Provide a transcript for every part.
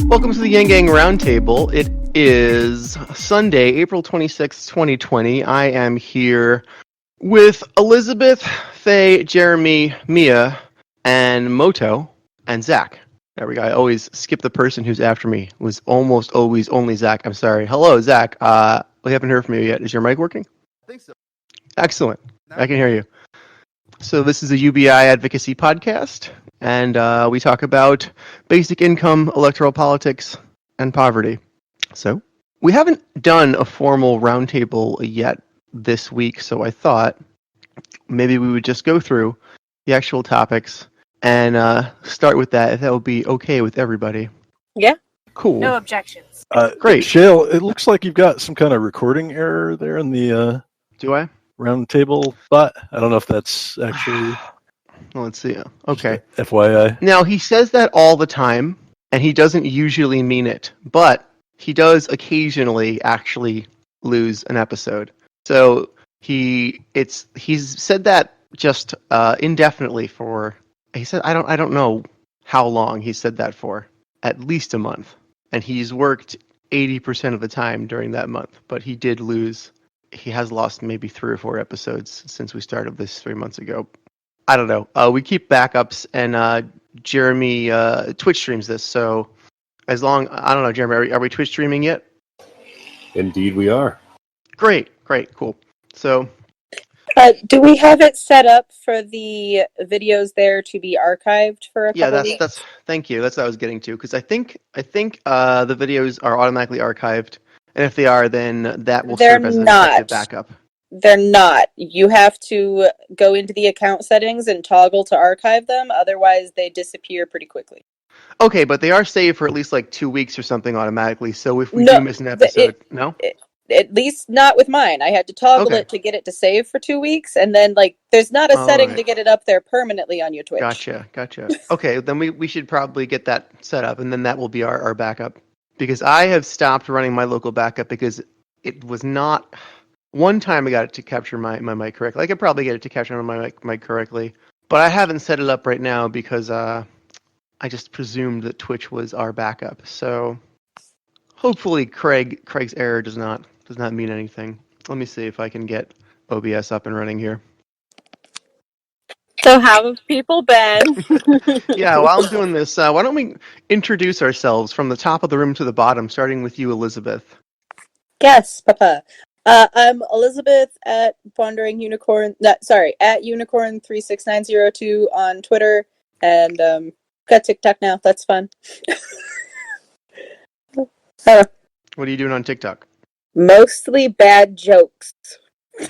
Welcome to the Yang Gang Roundtable. It is Sunday, April 26th, 2020. I am here with Elizabeth, Faye, Jeremy, Mia, and Moto, and Zach. There we go. I always skip the person who's after me. It was almost always only Zach. I'm sorry. Hello, Zach. We haven't heard from you yet. Is your mic working? I think so. Excellent. I can hear you. So this is a UBI advocacy podcast, and we talk about basic income, electoral politics, and poverty. So we haven't done a formal roundtable yet this week, so I thought maybe we would just go through the actual topics and start with that, if that would be okay with everybody. Yeah. Cool. No objections. Great. Shael, it looks like you've got some kind of recording error there in the Do I? roundtable bot. I don't know if that's actually... Well, let's see. Okay. FYI. Now, he says that all the time, and he doesn't usually mean it, but he does occasionally actually lose an episode. So he's said that just indefinitely for, he said, I don't know how long he said that for, at least a month. And he's worked 80% of the time during that month, but he has lost maybe 3 or 4 episodes since we started this 3 months ago. I don't know. We keep backups, and Jeremy Twitch streams this. So I don't know, Jeremy, are we Twitch streaming yet? Indeed, we are. Great, cool. So, do we have it set up for the videos there to be archived for a couple weeks? That's. Thank you. That's what I was getting to, because I think the videos are automatically archived, and if they are, then that will serve as an effective backup. They're not. You have to go into the account settings and toggle to archive them. Otherwise, they disappear pretty quickly. Okay, but they are saved for at least like 2 weeks or something automatically. So if we do miss an episode, At least not with mine. I had to toggle it to get it to save for 2 weeks, and then there's not a setting to get it up there permanently on your Twitch. Gotcha. Okay, then we should probably get that set up, and then that will be our backup. Because I have stopped running my local backup because it was not. One time I got it to capture my mic correctly. I could probably get it to capture my mic correctly, but I haven't set it up right now because I just presumed that Twitch was our backup. So hopefully Craig's error does not mean anything. Let me see if I can get OBS up and running here. So how have people been? Yeah, while I'm doing this, why don't we introduce ourselves from the top of the room to the bottom, starting with you, Elizabeth. Yes, Papa. I'm Elizabeth at Wandering Unicorn. At Unicorn36902 on Twitter, and got TikTok now. That's fun. What are you doing on TikTok? Mostly bad jokes. Do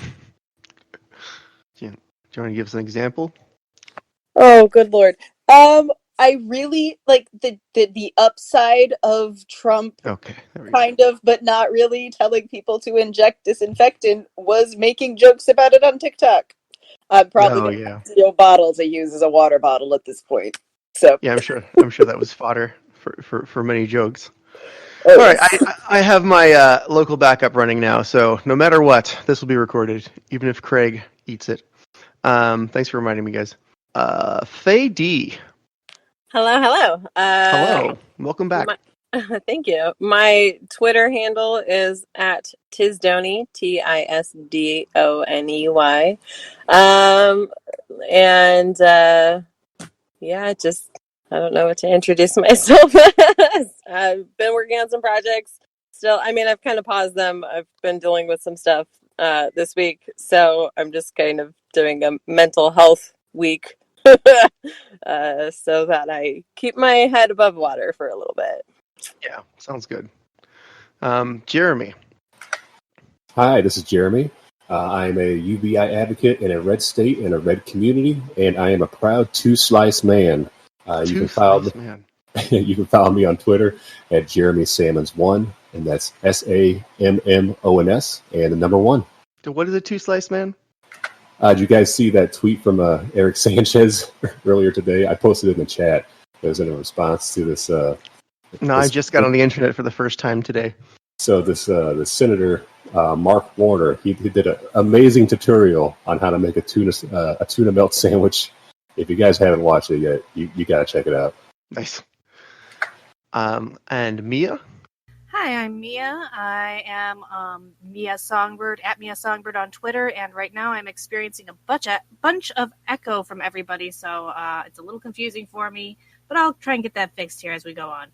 you want to give us an example? Oh, good lord. I really like the upside of Trump, kind of, but not really, telling people to inject disinfectant was making jokes about it on TikTok. I'm probably going to steal bottles I use as a water bottle at this point. So yeah, I'm sure that was fodder for many jokes. Oh, all right, I have my local backup running now, so no matter what, this will be recorded, even if Craig eats it. Thanks for reminding me, guys. Faye D. Hello. Hello. Welcome back. Thank you. My Twitter handle is at Tisdonny, Tisdoney. I don't know what to introduce myself as. I've been working on some projects. Still, I've kind of paused them. I've been dealing with some stuff this week, so I'm just kind of doing a mental health week so that I keep my head above water for a little bit. Yeah, sounds good. Jeremy. Hi, this is Jeremy. I'm a UBI advocate in a red state and a red community, and I am a proud two-slice man. You can follow me on Twitter at JeremySammons1, and that's SAMMONS, and the number 1. So what is a two-slice man? Did you guys see that tweet from Eric Sanchez earlier today? I posted it in the chat. It was in a response to this. I just got on the internet for the first time today. So this Senator Mark Warner, he did an amazing tutorial on how to make a tuna melt sandwich. If you guys haven't watched it yet, you got to check it out. Nice. And Mia. Hi, I'm Mia. I am Mia Songbird at Mia Songbird on Twitter, and right now I'm experiencing a bunch of echo from everybody, so it's a little confusing for me, but I'll try and get that fixed here as we go on.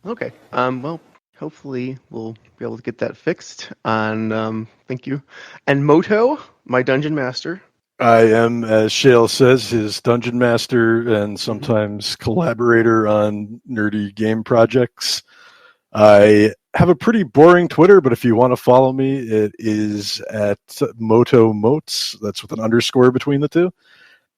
Okay. Well, hopefully we'll be able to get that fixed. And thank you. And Moto, my dungeon master. I am, as Shael says, his dungeon master and sometimes collaborator on nerdy game projects. I have a pretty boring Twitter, but if you want to follow me, it is at Moto Motes. That's with an underscore between the two.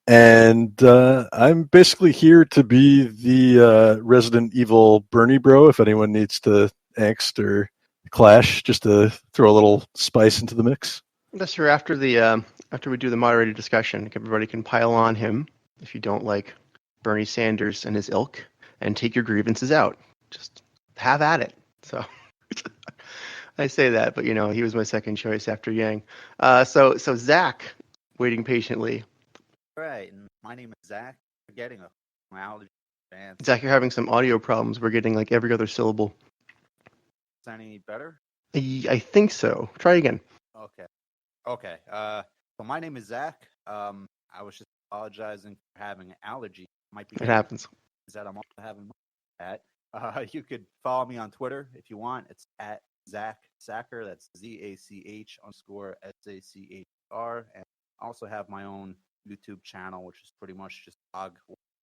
And I'm basically here to be the Resident Evil Bernie bro if anyone needs to angst or clash, just to throw a little spice into the mix. That's true. After we do the moderated discussion, everybody can pile on him if you don't like Bernie Sanders and his ilk, and take your grievances out. Just have at it. So I say that, but he was my second choice after Yang. So Zach, waiting patiently. Right, and my name is Zach. We're getting a allergy. Zach, you're having some audio problems. We're getting like every other syllable. Is that any better? I think so. Try again. Okay. So my name is Zach. I was just apologizing for having an allergy. It happens. Is that I'm also having that. You could follow me on Twitter if you want. It's at Sacher. That's ZACH_SACHR. And I also have my own YouTube channel, which is pretty much just a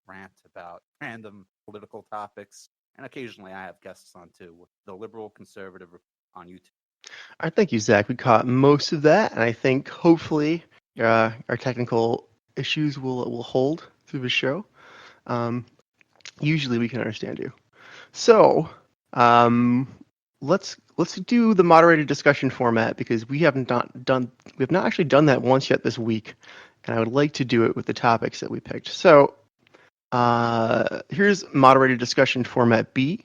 rant about random political topics. And occasionally I have guests on too, with the Liberal Conservative on YouTube. All right, thank you, Zach. We caught most of that, and I think hopefully our technical issues will hold through the show. Usually we can understand you. So let's do the moderated discussion format, because we have not actually done that once yet this week, and I would like to do it with the topics that we picked. So here's moderated discussion format B.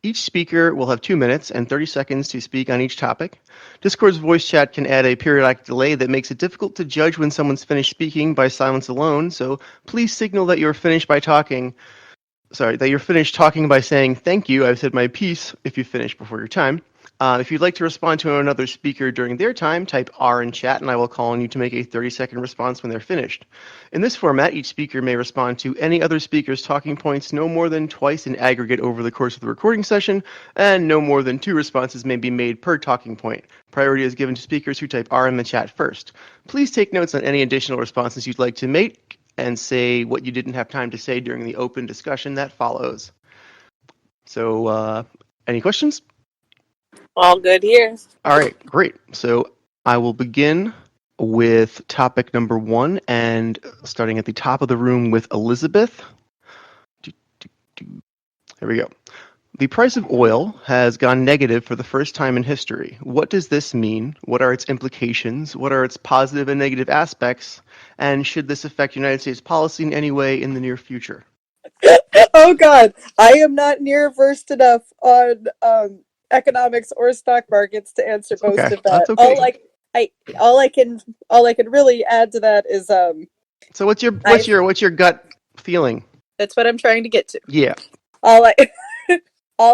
Each speaker will have 2 minutes and 30 seconds to speak on each topic. Discord's voice chat can add a periodic delay that makes it difficult to judge when someone's finished speaking by silence alone, so please signal that you're finished talking by saying, "Thank you, I've said my piece," if you finish before your time. If you'd like to respond to another speaker during their time, type R in chat, and I will call on you to make a 30-second response when they're finished. In this format, each speaker may respond to any other speaker's talking points no more than twice in aggregate over the course of the recording session, and no more than 2 responses may be made per talking point. Priority is given to speakers who type R in the chat first. Please take notes on any additional responses you'd like to make, and say what you didn't have time to say during the open discussion that follows. So, any questions? All good here. All right, great. So I will begin with topic number 1, and starting at the top of the room with Elizabeth. There we go. The price of oil has gone negative for the first time in history. What does this mean? What are its implications? What are its positive and negative aspects? And should this affect United States policy in any way in the near future? Oh God, I am not near versed enough on economics or stock markets to answer most of that. That's okay. All I can really add to that is So what's your gut feeling? That's what I'm trying to get to. Yeah. All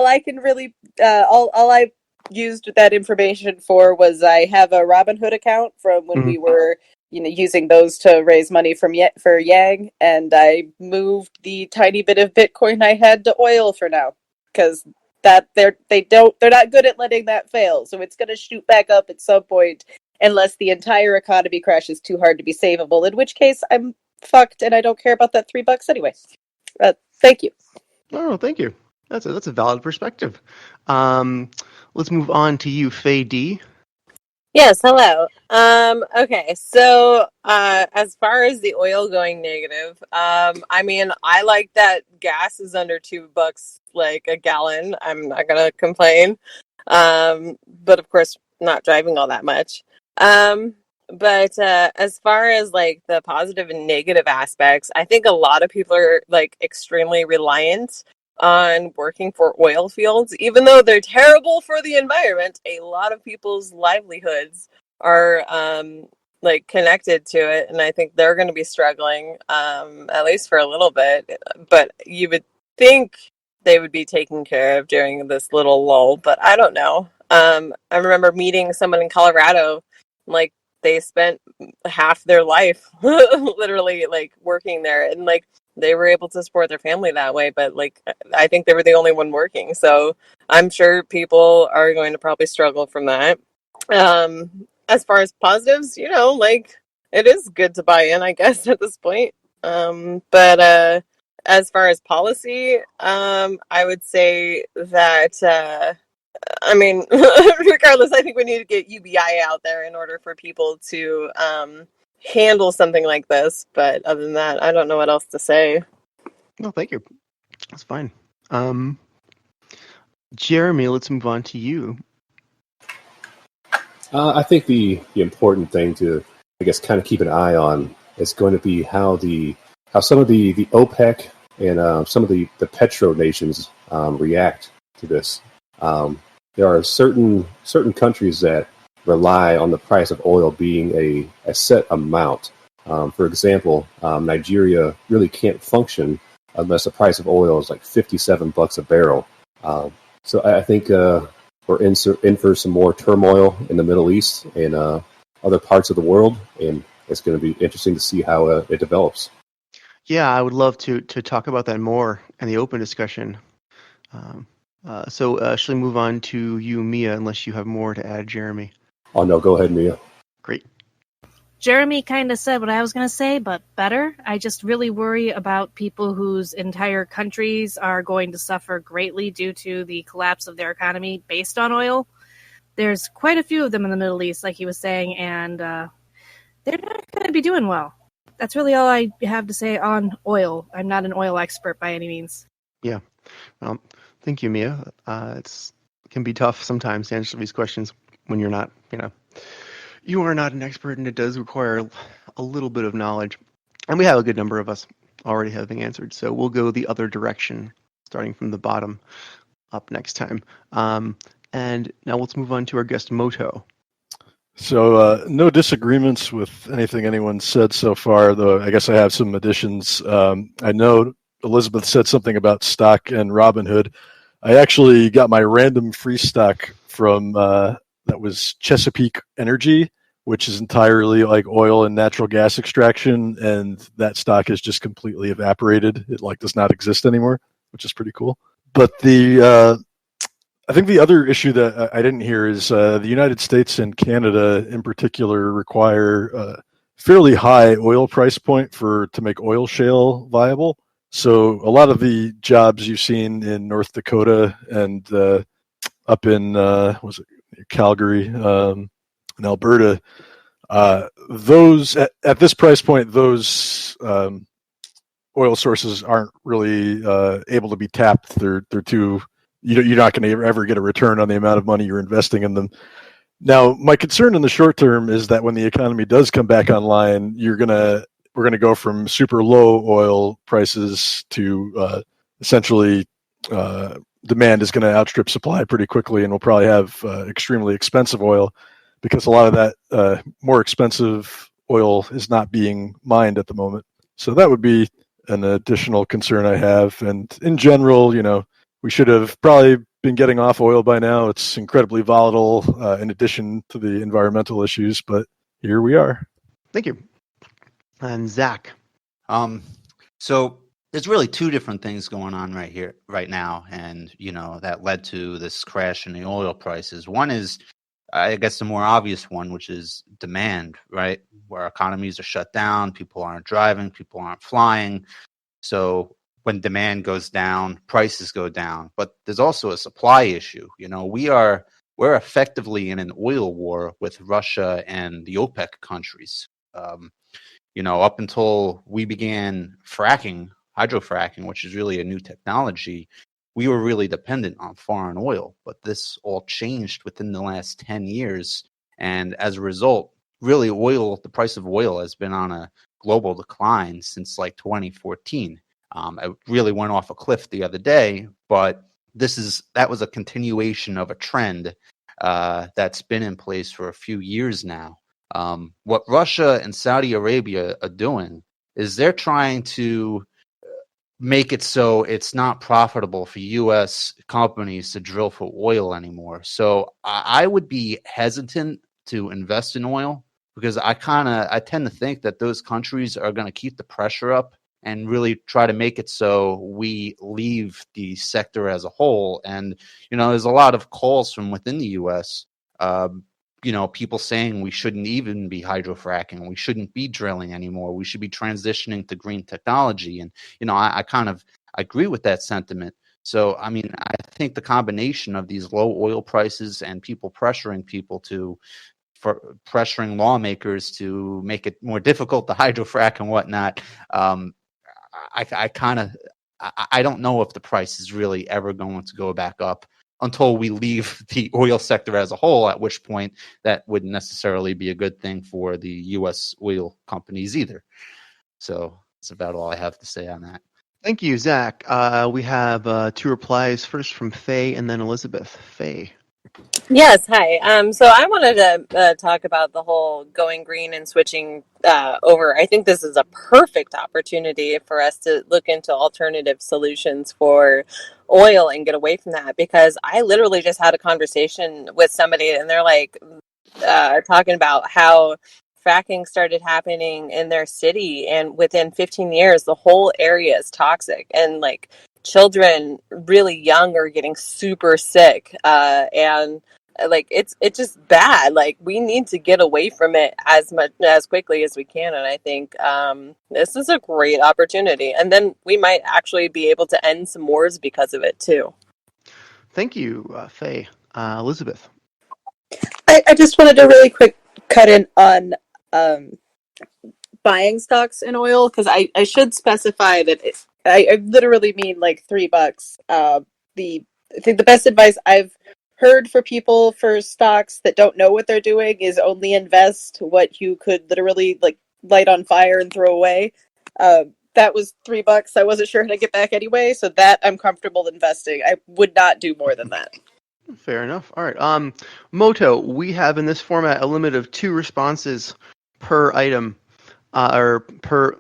I can really all I used that information for was I have a Robinhood account from when we were using those to raise money for Yang, and I moved the tiny bit of Bitcoin I had to oil for now, because that they're not good at letting that fail, so it's going to shoot back up at some point unless the entire economy crashes too hard to be savable, in which case I'm fucked and I don't care about that $3 anyway. Thank you. Oh, thank you. That's a valid perspective. Let's move on to you, Faye D. Yes, hello. Okay, so as far as the oil going negative, I mean, I like that gas is under $2 like a gallon. I'm not gonna complain. But of course, not driving all that much. But as far as like the positive and negative aspects, I think a lot of people are like extremely reliant on working for oil fields. Even though they're terrible for the environment, a lot of people's livelihoods are like connected to it, and I think they're going to be struggling at least for a little bit. But you would think they would be taken care of during this little lull, but I don't know. I remember meeting someone in Colorado, like they spent half their life literally like working there, and like they were able to support their family that way, but like I think they were the only one working. So I'm sure people are going to probably struggle from that. As far as positives, like it is good to buy in, I guess, at this point. But as far as policy, I would say that I mean, regardless, I think we need to get UBI out there in order for people to handle something like this. But other than that, I don't know what else to say. No, thank you. That's fine. Jeremy, let's move on to you. I think the important thing to, I guess, kind of keep an eye on is going to be how some of the OPEC and some of the petro nations react to this. There are certain countries that rely on the price of oil being a set amount. For example, Nigeria really can't function unless the price of oil is like $57 a barrel. So I think we're in for some more turmoil in the Middle East and other parts of the world, and it's going to be interesting to see how it develops. Yeah, I would love to talk about that more in the open discussion. So shall we move on to you, Mia, unless you have more to add, Jeremy? Oh, no, go ahead, Mia. Great. Jeremy kind of said what I was going to say, but better. I just really worry about people whose entire countries are going to suffer greatly due to the collapse of their economy based on oil. There's quite a few of them in the Middle East, like he was saying, and they're not going to be doing well. That's really all I have to say on oil. I'm not an oil expert by any means. Yeah. Well, thank you, Mia. It can be tough sometimes to answer these questions when you're not, you are not an expert, and it does require a little bit of knowledge. And we have a good number of us already having answered, so we'll go the other direction, starting from the bottom up next time. And now let's move on to our guest, Moto. So no disagreements with anything anyone said so far, though I guess I have some additions. I know Elizabeth said something about stock and Robinhood. I actually got my random free stock from that was Chesapeake Energy, which is entirely like oil and natural gas extraction, and that stock is just completely evaporated. It does not exist anymore, which is pretty cool. But I think the other issue that I didn't hear is the United States and Canada in particular require a fairly high oil price point to make oil shale viable. So a lot of the jobs you've seen in North Dakota and up in Calgary and Alberta, those at this price point, those oil sources aren't really able to be tapped. They're too. You're not going to ever get a return on the amount of money you're investing in them. Now, my concern in the short term is that when the economy does come back online, we're going to go from super low oil prices to essentially demand is going to outstrip supply pretty quickly, and we'll probably have extremely expensive oil because a lot of that more expensive oil is not being mined at the moment. So that would be an additional concern I have. And in general, we should have probably been getting off oil by now. It's incredibly volatile in addition to the environmental issues, but here we are. Thank you. And Zach. So there's really two different things going on right now, and that led to this crash in the oil prices. One is, I guess, the more obvious one, which is demand, right? Where economies are shut down, people aren't driving, people aren't flying. So when demand goes down, prices go down. But there's also a supply issue. We're effectively in an oil war with Russia and the OPEC countries. Up until we began hydrofracking, which is really a new technology, we were really dependent on foreign oil. But this all changed within the last 10 years. And as a result, really the price of oil has been on a global decline since 2014. It really went off a cliff the other day, but that was a continuation of a trend that's been in place for a few years now. What Russia and Saudi Arabia are doing is they're trying to make it so it's not profitable for U.S. companies to drill for oil anymore. So I would be hesitant to invest in oil because I tend to think that those countries are going to keep the pressure up and really try to make it so we leave the sector as a whole. And, there's a lot of calls from within the U.S., people saying we shouldn't even be hydrofracking. We shouldn't be drilling anymore. We should be transitioning to green technology. And, I kind of agree with that sentiment. So, I think the combination of these low oil prices and people pressuring pressuring lawmakers to make it more difficult to hydrofrack and whatnot, I don't know if the price is really ever going to go back up until we leave the oil sector as a whole, at which point that wouldn't necessarily be a good thing for the U.S. oil companies either. So that's about all I have to say on that. Thank you, Zach. We have 2 replies, first from Faye and then Elizabeth. Faye. Yes, hi. So I wanted to talk about the whole going green and switching over. I think this is a perfect opportunity for us to look into alternative solutions for oil and get away from that, because I literally just had a conversation with somebody and they're like talking about how fracking started happening in their city, and within 15 years the whole area is toxic, and like children really young are getting super sick, and like it's just bad. Like we need to get away from it as quickly as we can, and I think this is a great opportunity, and then we might actually be able to end some wars because of it too. Thank you, Faye. Elizabeth. I just wanted to really quick cut in on buying stocks in oil, because I should specify that I literally mean like $3. I think the best advice I've heard for people for stocks that don't know what they're doing is only invest what you could literally like light on fire and throw away. That was $3. I wasn't sure how to get back anyway, so that I'm comfortable investing. I would not do more than that. Fair enough. All right. Moto, we have in this format a limit of 2 responses per item, or per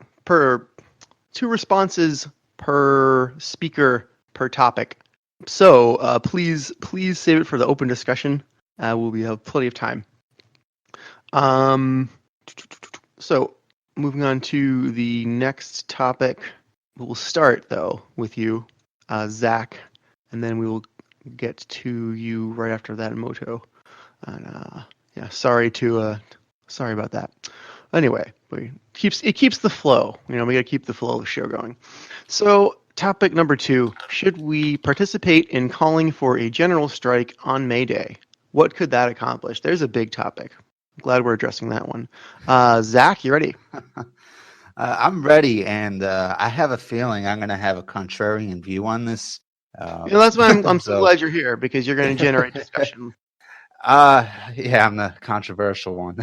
2 responses per speaker per topic. So please save it for the open discussion. We have plenty of time. So moving on to the next topic, we'll start though with you, Zach, and then we will get to you right after that, Moto. And sorry about that. Anyway, it keeps the flow. We gotta keep the flow of the show going. So topic number 2: should we participate in calling for a general strike on May Day? What could that accomplish? There's a big topic. I'm glad we're addressing that one. Zach, you ready? I'm ready, and I have a feeling I'm going to have a contrarian view on this. That's why I'm so glad you're here, because you're going to generate discussion. I'm the controversial one.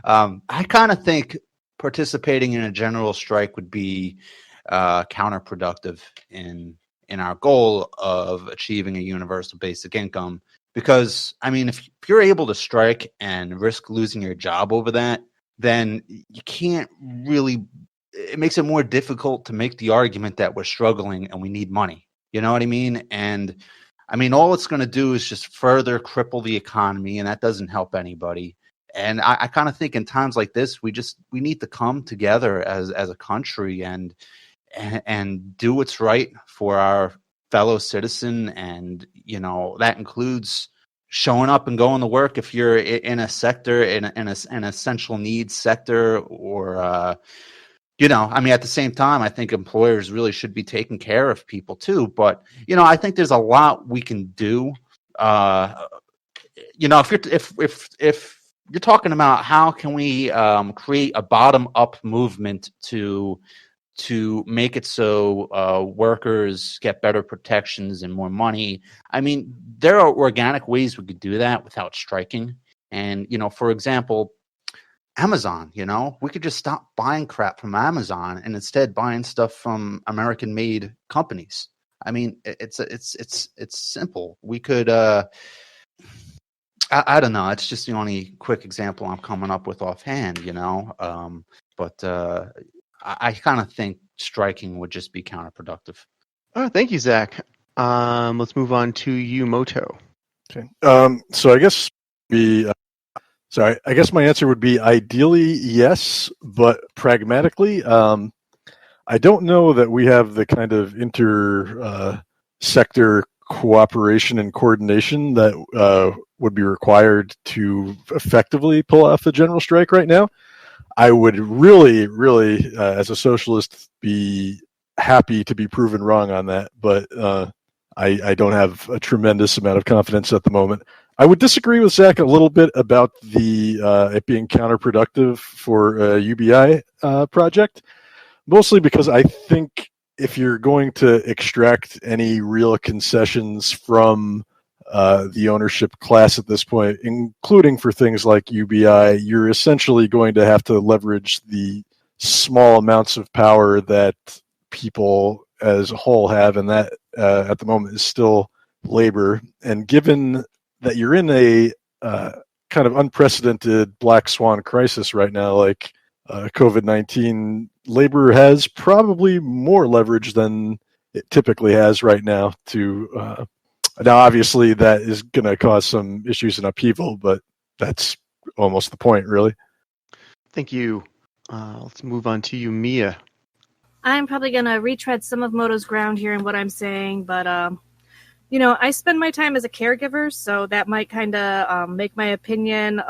I kind of think participating in a general strike would be counterproductive in our goal of achieving a universal basic income. Because, if you're able to strike and risk losing your job over that, then you can't really, it makes it more difficult to make the argument that we're struggling and we need money. You know what I mean? And all it's going to do is just further cripple the economy, and that doesn't help anybody. And I kind of think in times like this, we need to come together as a country and do what's right for our fellow citizen. And, that includes showing up and going to work if you're in a sector, in an essential needs sector, or, at the same time, I think employers really should be taking care of people too. But, I think there's a lot we can do. If you're talking about how can we create a bottom-up movement to make it so workers get better protections and more money, there are organic ways we could do that without striking. And, for example, Amazon, we could just stop buying crap from Amazon and instead buying stuff from American-made companies. It's simple. We could, I don't know. It's just the only quick example I'm coming up with offhand, but I kind of think striking would just be counterproductive. Oh, thank you, Zach. Let's move on to you, Moto. Okay. So I guess I guess my answer would be ideally yes, but pragmatically, I don't know that we have the kind of sector cooperation and coordination that would be required to effectively pull off a general strike right now. I would really, as a socialist, be happy to be proven wrong on that, but I don't have a tremendous amount of confidence at the moment. I would disagree with Zach a little bit about the it being counterproductive for a UBI project, mostly because I think if you're going to extract any real concessions from the ownership class at this point, including for things like UBI, you're essentially going to have to leverage the small amounts of power that people as a whole have, and that at the moment is still labor. And given that you're in a kind of unprecedented black swan crisis right now, like COVID-19, labor has probably more leverage than it typically has right now to now obviously that is going to cause some issues and upheaval, but that's almost the point, really. Thank you. Let's move on to you, Mia. I'm probably going to retread some of Moto's ground here in what I'm saying, but I spend my time as a caregiver, so that might kind of make my opinion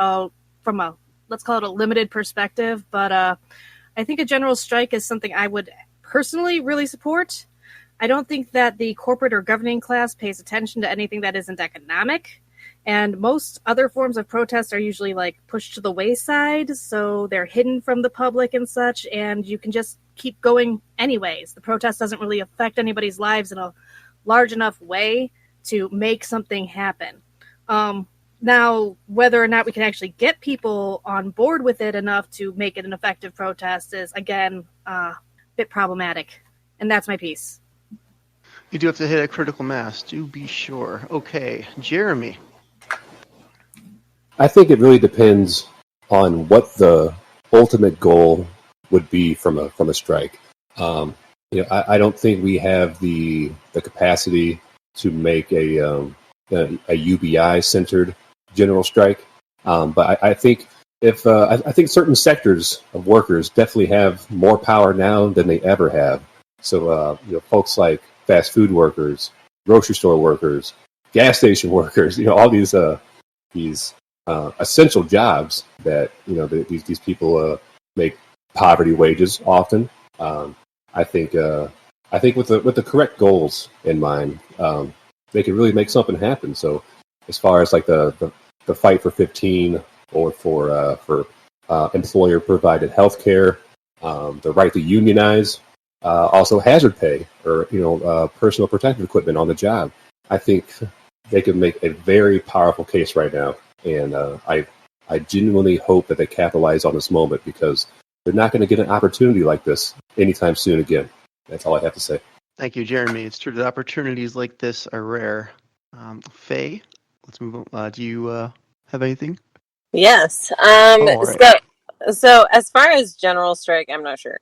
from a, let's call it a limited perspective, but I think a general strike is something I would personally really support. I don't think that the corporate or governing class pays attention to anything that isn't economic, and most other forms of protest are usually like pushed to the wayside, so they're hidden from the public and such, and you can just keep going anyways. The protest doesn't really affect anybody's lives in a large enough way to make something happen. Now, whether or not we can actually get people on board with it enough to make it an effective protest is, again, a bit problematic. And that's my piece. You do have to hit a critical mass, do be sure. Okay, Jeremy. I think it really depends on what the ultimate goal would be from a strike. I don't think we have the capacity to make a UBI centered general strike, but I think I think certain sectors of workers definitely have more power now than they ever have. So folks like fast food workers, grocery store workers, gas station workers, all these essential jobs that these people make poverty wages often. I think with the correct goals in mind, they can really make something happen. So as far as like the fight for 15 or for employer provided health care, the right to unionize, also hazard pay or personal protective equipment on the job, I think they could make a very powerful case right now. And I genuinely hope that they capitalize on this moment, because they're not going to get an opportunity like this anytime soon again. That's all I have to say. Thank you, Jeremy. It's true that opportunities like this are rare. Faye, let's move on. Do you have anything? Yes. Right. So as far as general strike, I'm not sure.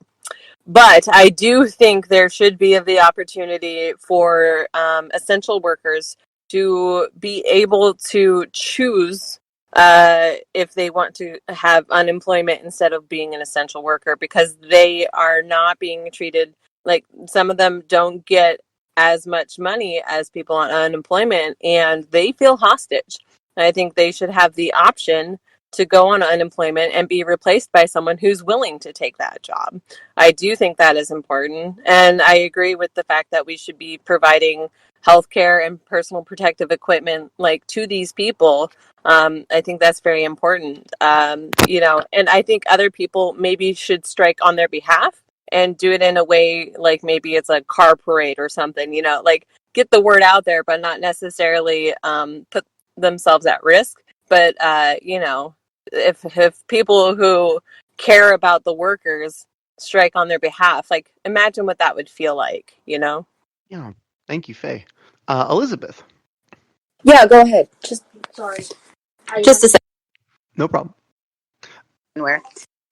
But I do think there should be the opportunity for essential workers to be able to choose if they want to have unemployment instead of being an essential worker, because they are not being treated like, some of them don't get as much money as people on unemployment, and they feel hostage. I think they should have the option to go on unemployment and be replaced by someone who's willing to take that job. I do think that is important. And I agree with the fact that we should be providing healthcare and personal protective equipment to these people. I think that's very important. And I think other people maybe should strike on their behalf and do it in a way like maybe it's a car parade or something, get the word out there, but not necessarily put themselves at risk. But, if people who care about the workers strike on their behalf, imagine what that would feel like, Yeah. Thank you, Faye. Elizabeth. Yeah, go ahead. Sorry. Just a second. No problem.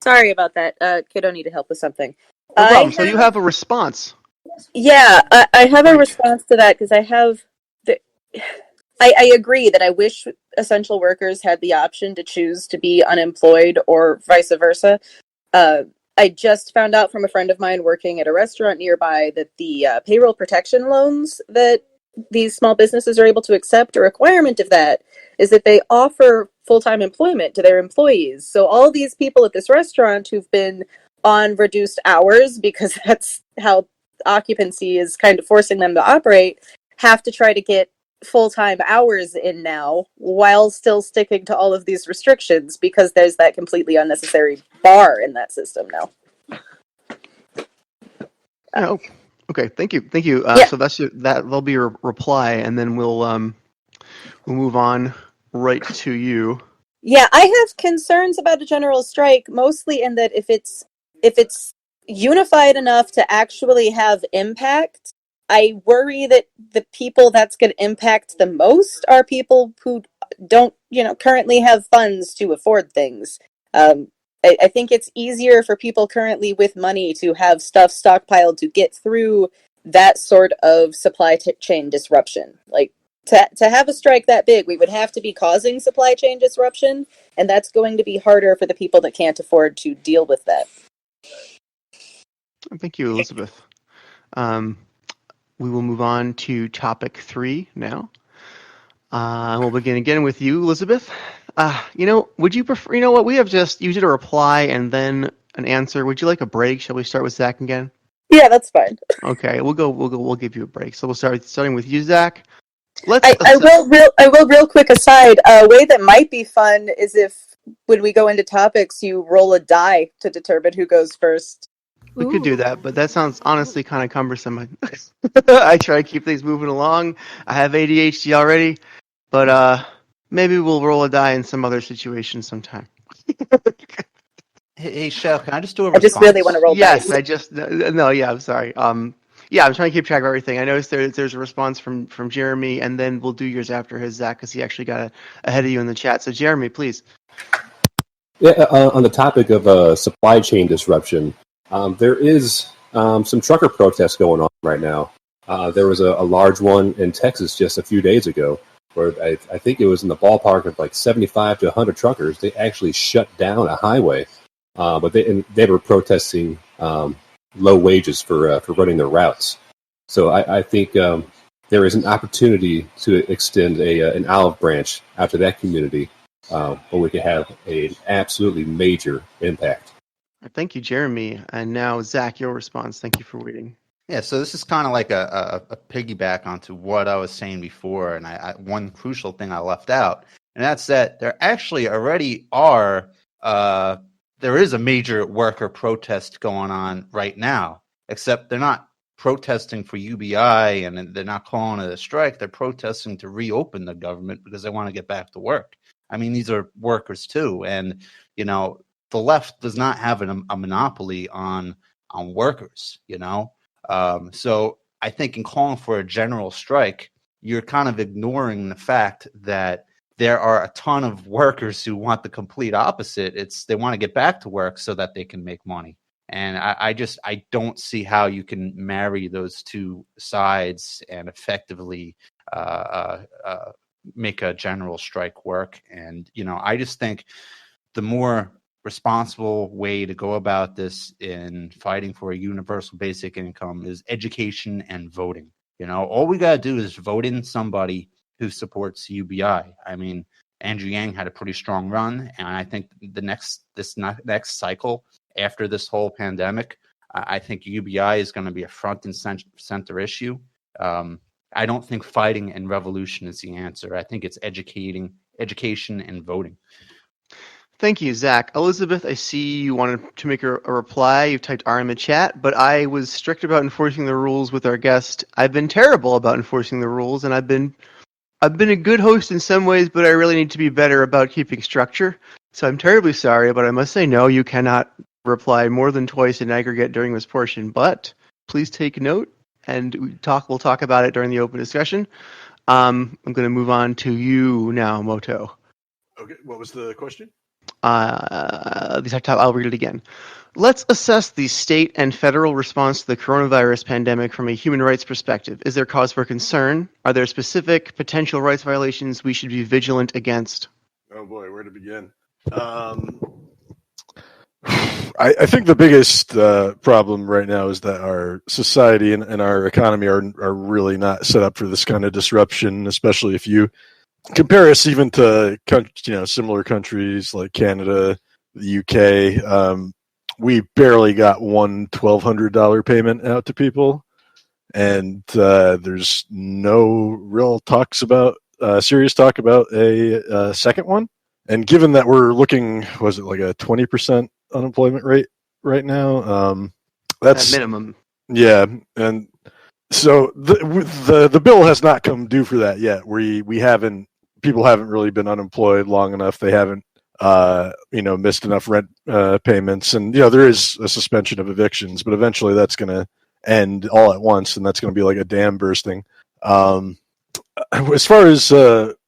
Sorry about that. Kiddo needed help with something. No problem. So you have a response. Yeah, I have a response to that because I have. I agree that I wish essential workers had the option to choose to be unemployed or vice versa. I just found out from a friend of mine working at a restaurant nearby that the payroll protection loans that these small businesses are able to accept, a requirement of that is that they offer full-time employment to their employees. So all these people at this restaurant who've been on reduced hours, because that's how occupancy is kind of forcing them to operate, have to try to get full-time hours in now while still sticking to all of these restrictions because there's that completely unnecessary bar in that system now. Oh, okay. Thank you. So that'll be your reply, and then we'll move on right to you. Yeah, I have concerns about a general strike, mostly in that if it's unified enough to actually have impact, I worry that the people that's going to impact the most are people who don't, currently have funds to afford things. I think it's easier for people currently with money to have stuff stockpiled to get through that sort of supply chain disruption. Like, to have a strike that big, we would have to be causing supply chain disruption, and that's going to be harder for the people that can't afford to deal with that. Thank you, Elizabeth. We will move on to topic 3 now. We'll begin again with you, Elizabeth. Would you prefer? You know what? We have you did a reply and then an answer. Would you like a break? Shall we start with Zach again? Yeah, that's fine. Okay, we'll give you a break. So we'll starting with you, Zach. I will real quick aside. A way that might be fun is if when we go into topics, you roll a die to determine who goes first. We could do that, but that sounds honestly kind of cumbersome. I try to keep things moving along. I have ADHD already, but maybe we'll roll a die in some other situation sometime. Hey, Shael, can I just do a response? I just really want to roll dice. Yes, I'm sorry. I'm trying to keep track of everything. I noticed there's a response from Jeremy, and then we'll do yours after his, Zach, because he actually got ahead of you in the chat. So, Jeremy, please. Yeah, on the topic of supply chain disruption, there is some trucker protests going on right now. There was a large one in Texas just a few days ago, where I think it was in the ballpark of like 75 to 100 truckers. They actually shut down a highway, but they were protesting low wages for running their routes. So I think there is an opportunity to extend an olive branch out to that community, where we could have an absolutely major impact. Thank you, Jeremy. And now, Zach, your response. Thank you for waiting. Yeah, so this is kind of like a piggyback onto what I was saying before, and one crucial thing I left out, and that's that there actually already are there is a major worker protest going on right now, except they're not protesting for UBI and they're not calling it a strike. They're protesting to reopen the government because they want to get back to work. I mean, these are workers too, and the left does not have a monopoly on workers. So I think in calling for a general strike, you're kind of ignoring the fact that there are a ton of workers who want the complete opposite. They want to get back to work so that they can make money. And I don't see how you can marry those two sides and effectively make a general strike work. And, I just think the more responsible way to go about this in fighting for a universal basic income is education and voting. All we got to do is vote in somebody who supports UBI. I mean, Andrew Yang had a pretty strong run, and I think this next cycle after this whole pandemic, I think UBI is going to be a front and center issue. I don't think fighting and revolution is the answer. I think it's education and voting. Thank you, Zach. Elizabeth, I see you wanted to make a reply. You've typed R in the chat, but I was strict about enforcing the rules with our guest. I've been terrible about enforcing the rules, and I've been a good host in some ways, but I really need to be better about keeping structure. So I'm terribly sorry, but I must say no, you cannot reply more than twice in aggregate during this portion. But please take note, and we'll talk about it during the open discussion. I'm going to move on to you now, Moto. Okay, what was the question? I'll read it again. Let's assess the state and federal response to the coronavirus pandemic from a human rights perspective. Is there cause for concern? Are there specific potential rights violations we should be vigilant against? Oh boy, where to begin? I think the biggest problem right now is that our society and our economy are really not set up for this kind of disruption, especially if you compare us even to similar countries like Canada, the UK. We barely got one $1,200 payment out to people, and there's no real serious talk about a second one. And given that we're looking, was it like a 20% unemployment rate right now? That's at minimum. Yeah, and so the bill has not come due for that yet. People haven't really been unemployed long enough. They haven't missed enough rent payments, and there is a suspension of evictions, but eventually that's going to end all at once, and that's going to be like a dam bursting. As far as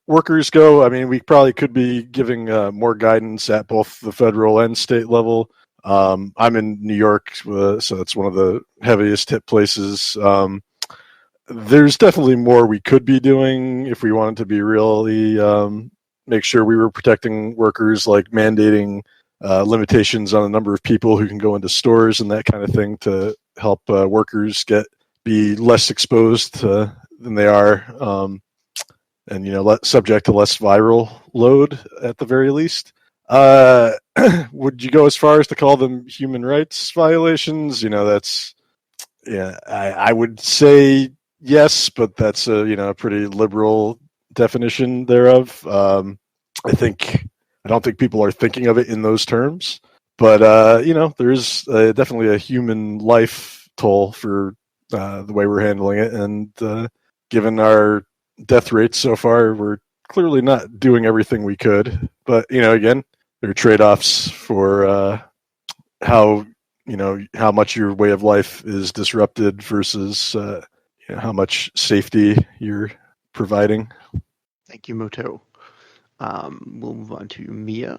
workers go, I mean, we probably could be giving more guidance at both the federal and state level. I'm in New York, so that's one of the heaviest hit places. There's definitely more we could be doing if we wanted to be really make sure we were protecting workers, like mandating limitations on the number of people who can go into stores and that kind of thing to help workers be less exposed than they are, and subject to less viral load at the very least. Would you go as far as to call them human rights violations? I would say yes, but that's a pretty liberal definition thereof. I don't think people are thinking of it in those terms, but there's definitely a human life toll for the way we're handling it, and given our death rates so far, we're clearly not doing everything we could. But again, there are trade-offs for how much your way of life is disrupted versus how much safety you're providing. Thank you, Moto. We'll move on to Mia.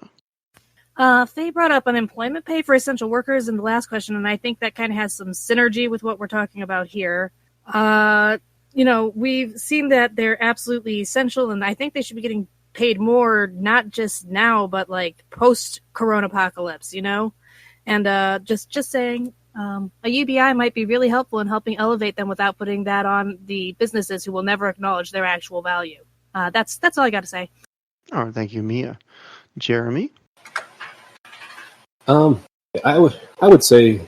Faye brought up unemployment pay for essential workers in the last question, and I think that kind of has some synergy with what we're talking about here. We've seen that they're absolutely essential, and I think they should be getting paid more, not just now, but like post-corona apocalypse, And just saying, a UBI might be really helpful in helping elevate them without putting that on the businesses who will never acknowledge their actual value. That's all I got to say. All right, thank you, Mia. Jeremy? I would say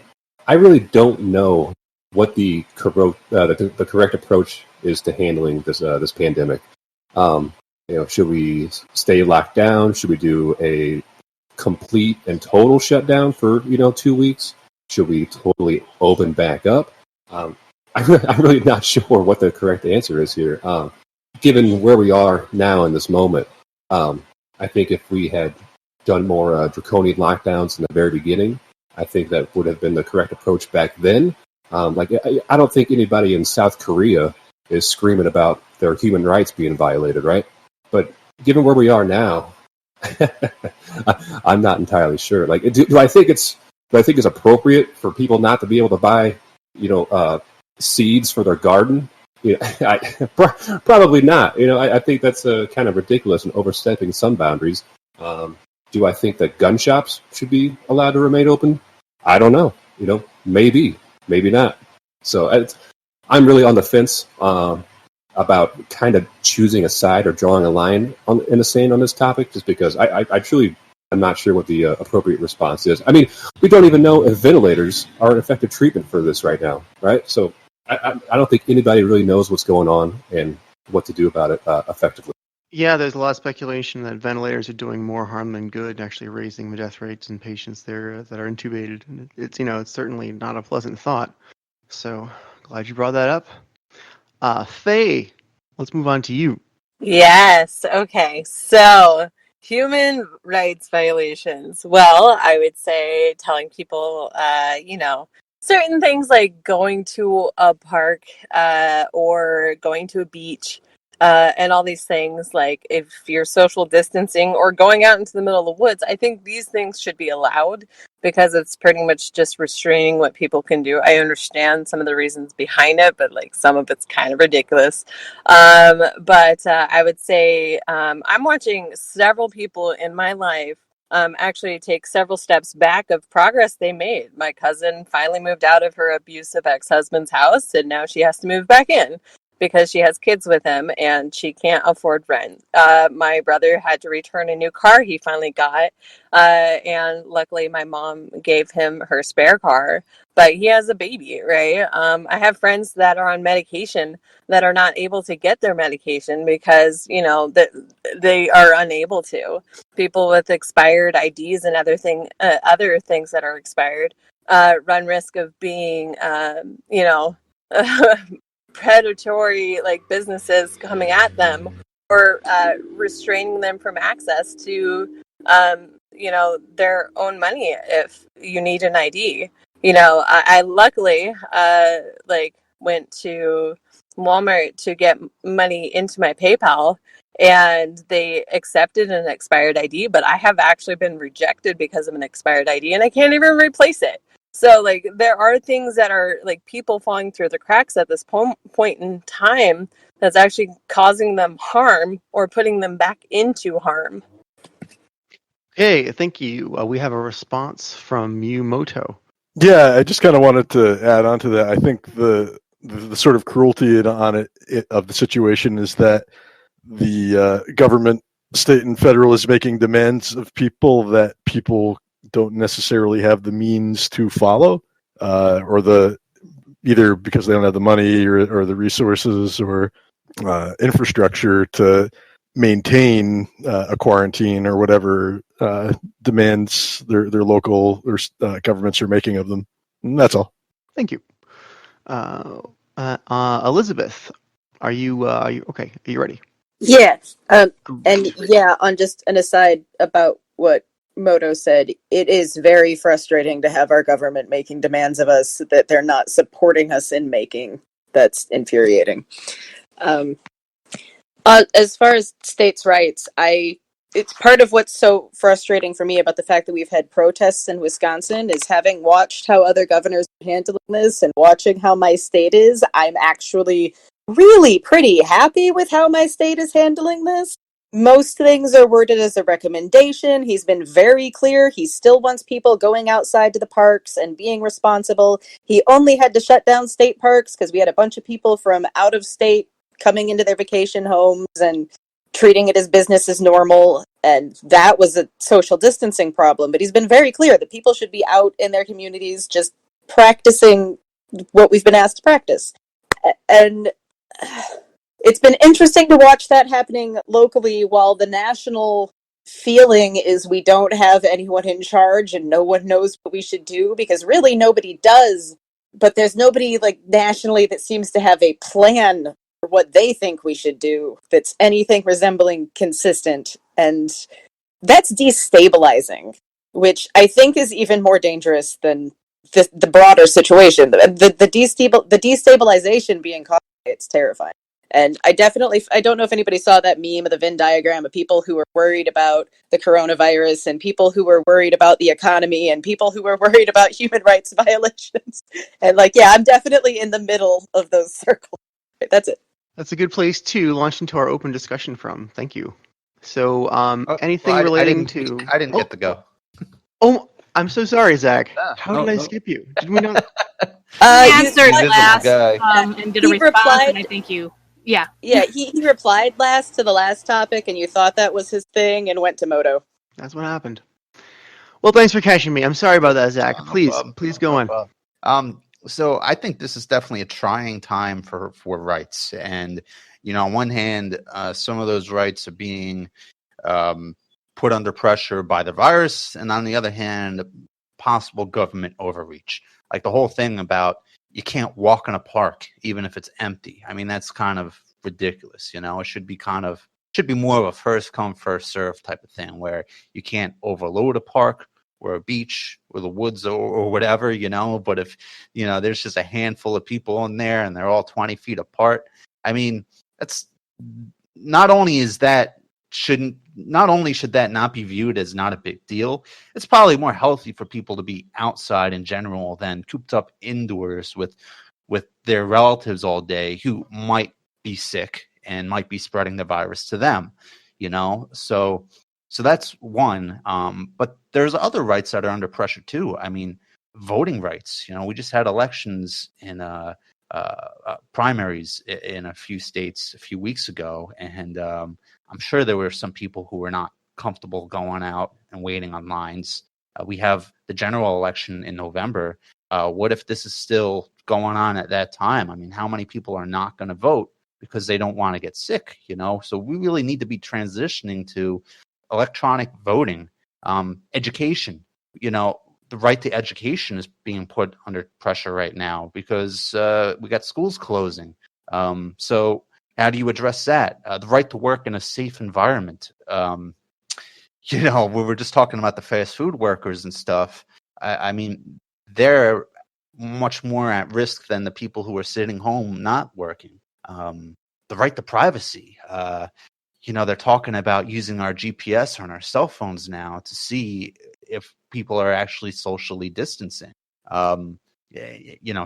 I really don't know what the correct approach is to handling this pandemic. Should we stay locked down? Should we do a complete and total shutdown for 2 weeks? Should we totally open back up? I'm really not sure what the correct answer is here. Given where we are now in this moment, I think if we had done more draconian lockdowns in the very beginning, I think that would have been the correct approach back then. I don't think anybody in South Korea is screaming about their human rights being violated, right? But given where we are now, I'm not entirely sure. Do I think it's appropriate for people not to be able to buy, seeds for their garden? Probably not. I think that's kind of ridiculous and overstepping some boundaries. Do I think that gun shops should be allowed to remain open? I don't know. Maybe not. So I'm really on the fence about kind of choosing a side or drawing a line in the sand on this topic, just because I truly am not sure what the appropriate response is. I mean, we don't even know if ventilators are an effective treatment for this right now, right? So I don't think anybody really knows what's going on and what to do about it effectively. Yeah, there's a lot of speculation that ventilators are doing more harm than good, actually raising the death rates in patients there that are intubated. And it's certainly not a pleasant thought. So glad you brought that up. Faye, let's move on to you. Yes. Okay. So human rights violations. Well, I would say telling people, certain things like going to a park or going to a beach and all these things, like if you're social distancing or going out into the middle of the woods, I think these things should be allowed because it's pretty much just restraining what people can do. I understand some of the reasons behind it, but like some of it's kind of ridiculous. But I would say I'm watching several people in my life actually take several steps back of progress they made. My cousin finally moved out of her abusive ex-husband's house, and now she has to move back in because she has kids with him and she can't afford rent. My brother had to return a new car he finally got, and luckily my mom gave him her spare car, but he has a baby, right? I have friends that are on medication that are not able to get their medication because, you know, that they are unable to. People with expired IDs and other things that are expired run risk of being, you know, predatory like businesses coming at them or restraining them from access to you know, their own money if you need an ID. You know, I luckily like went to Walmart to get money into my PayPal and they accepted an expired ID, but I have actually been rejected because of an expired ID and I can't even replace it. So, like, there are things that are, like, people falling through the cracks at this point in time that's actually causing them harm or putting them back into harm. Okay, thank you. We have a response from you, Moto. Yeah, I just kind of wanted to add on to that. I think the sort of cruelty of the situation is that the government, state and federal, is making demands of people that people don't necessarily have the means to follow, or either because they don't have the money or the resources or infrastructure to maintain a quarantine or whatever demands their local or governments are making of them. And that's all. Thank you. Elizabeth, are you okay? Are you ready? Yeah. And yeah, on just an aside about what Moto said, it is very frustrating to have our government making demands of us that they're not supporting us in making. That's infuriating. As far as states' rights, it's part of what's so frustrating for me about the fact that we've had protests in Wisconsin is having watched how other governors are handling this and watching how my state is. I'm actually really pretty happy with how my state is handling this. Most things are worded as a recommendation. He's been very clear. He still wants people going outside to the parks and being responsible. He only had to shut down state parks because we had a bunch of people from out of state coming into their vacation homes and treating it as business as normal. And that was a social distancing problem. But he's been very clear that people should be out in their communities just practicing what we've been asked to practice. And it's been interesting to watch that happening locally while the national feeling is we don't have anyone in charge and no one knows what we should do, because really nobody does, but there's nobody like nationally that seems to have a plan for what they think we should do that's anything resembling consistent. And that's destabilizing, which I think is even more dangerous than the broader situation. The destabilization being caused, it's terrifying. And I don't know if anybody saw that meme of the Venn diagram of people who were worried about the coronavirus and people who were worried about the economy and people who were worried about human rights violations. And like, yeah, I'm definitely in the middle of those circles. That's it. That's a good place to launch into our open discussion from. Thank you. So, anything relating to... I didn't get to go. Oh, I'm so sorry, Zach. How did I skip you? Did we not... You answered last and did a response, and I think you... Yeah. Yeah, he replied last to the last topic, and you thought that was his thing and went to Moto. That's what happened. Well, thanks for catching me. I'm sorry about that, Zach. Please go on. So I think this is definitely a trying time for rights. And, you know, on one hand, some of those rights are being put under pressure by the virus. And on the other hand, possible government overreach. Like the whole thing about you can't walk in a park even if it's empty. I mean, that's kind of ridiculous. You know, it should be more of a first come, first serve type of thing where you can't overload a park or a beach or the woods or whatever, you know. But if, you know, there's just a handful of people in there and they're all 20 feet apart, I mean, that's not only should that not be viewed as not a big deal, it's probably more healthy for people to be outside in general than cooped up indoors with their relatives all day who might be sick and might be spreading the virus to them, so that's one. But there's other rights that are under pressure too. I mean, voting rights, we just had elections in primaries in a few states a few weeks ago, and I'm sure there were some people who were not comfortable going out and waiting on lines. We have the general election in November. What if this is still going on at that time? I mean, how many people are not going to vote because they don't want to get sick, So we really need to be transitioning to electronic voting. Education, the right to education is being put under pressure right now because we got schools closing. So how do you address that? The right to work in a safe environment. We were just talking about the fast food workers and stuff. I mean, they're much more at risk than the people who are sitting home not working. The right to privacy. They're talking about using our GPS on our cell phones now to see if people are actually socially distancing.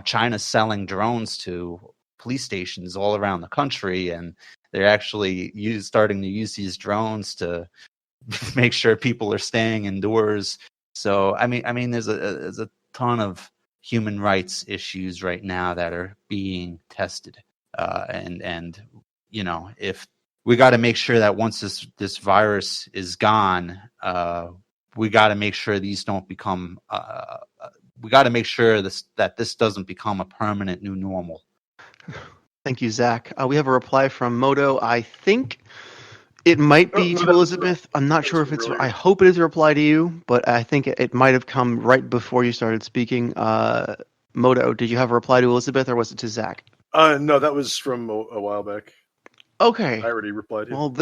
China's selling drones to police stations all around the country, and they're actually starting to use these drones to make sure people are staying indoors. So, I mean, there's a ton of human rights issues right now that are being tested, and if we got to make sure that once this virus is gone, we got to make sure these don't become. We got to make sure that this doesn't become a permanent new normal. Thank you, Zach. We have a reply from Moto. I think it might be to Elizabeth. I'm not sure if it's. I hope it is a reply to you, but I think it might have come right before you started speaking. Moto, did you have a reply to Elizabeth, or was it to Zach? No, that was from a while back. Okay. I already replied. Well,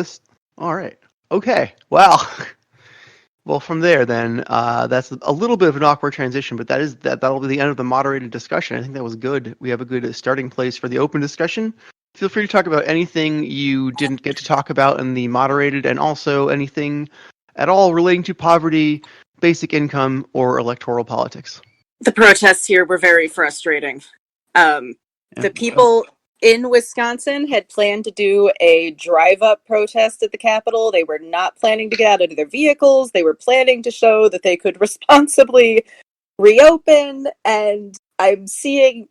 all right. Okay. Wow. Well, from there, then, that's a little bit of an awkward transition, but that'll be the end of the moderated discussion. I think that was good. We have a good starting place for the open discussion. Feel free to talk about anything you didn't get to talk about in the moderated, and also anything at all relating to poverty, basic income, or electoral politics. The protests here were very frustrating. The people in Wisconsin had planned to do a drive-up protest at the Capitol. They were not planning to get out of their vehicles. They were planning to show that they could responsibly reopen, and I'm seeing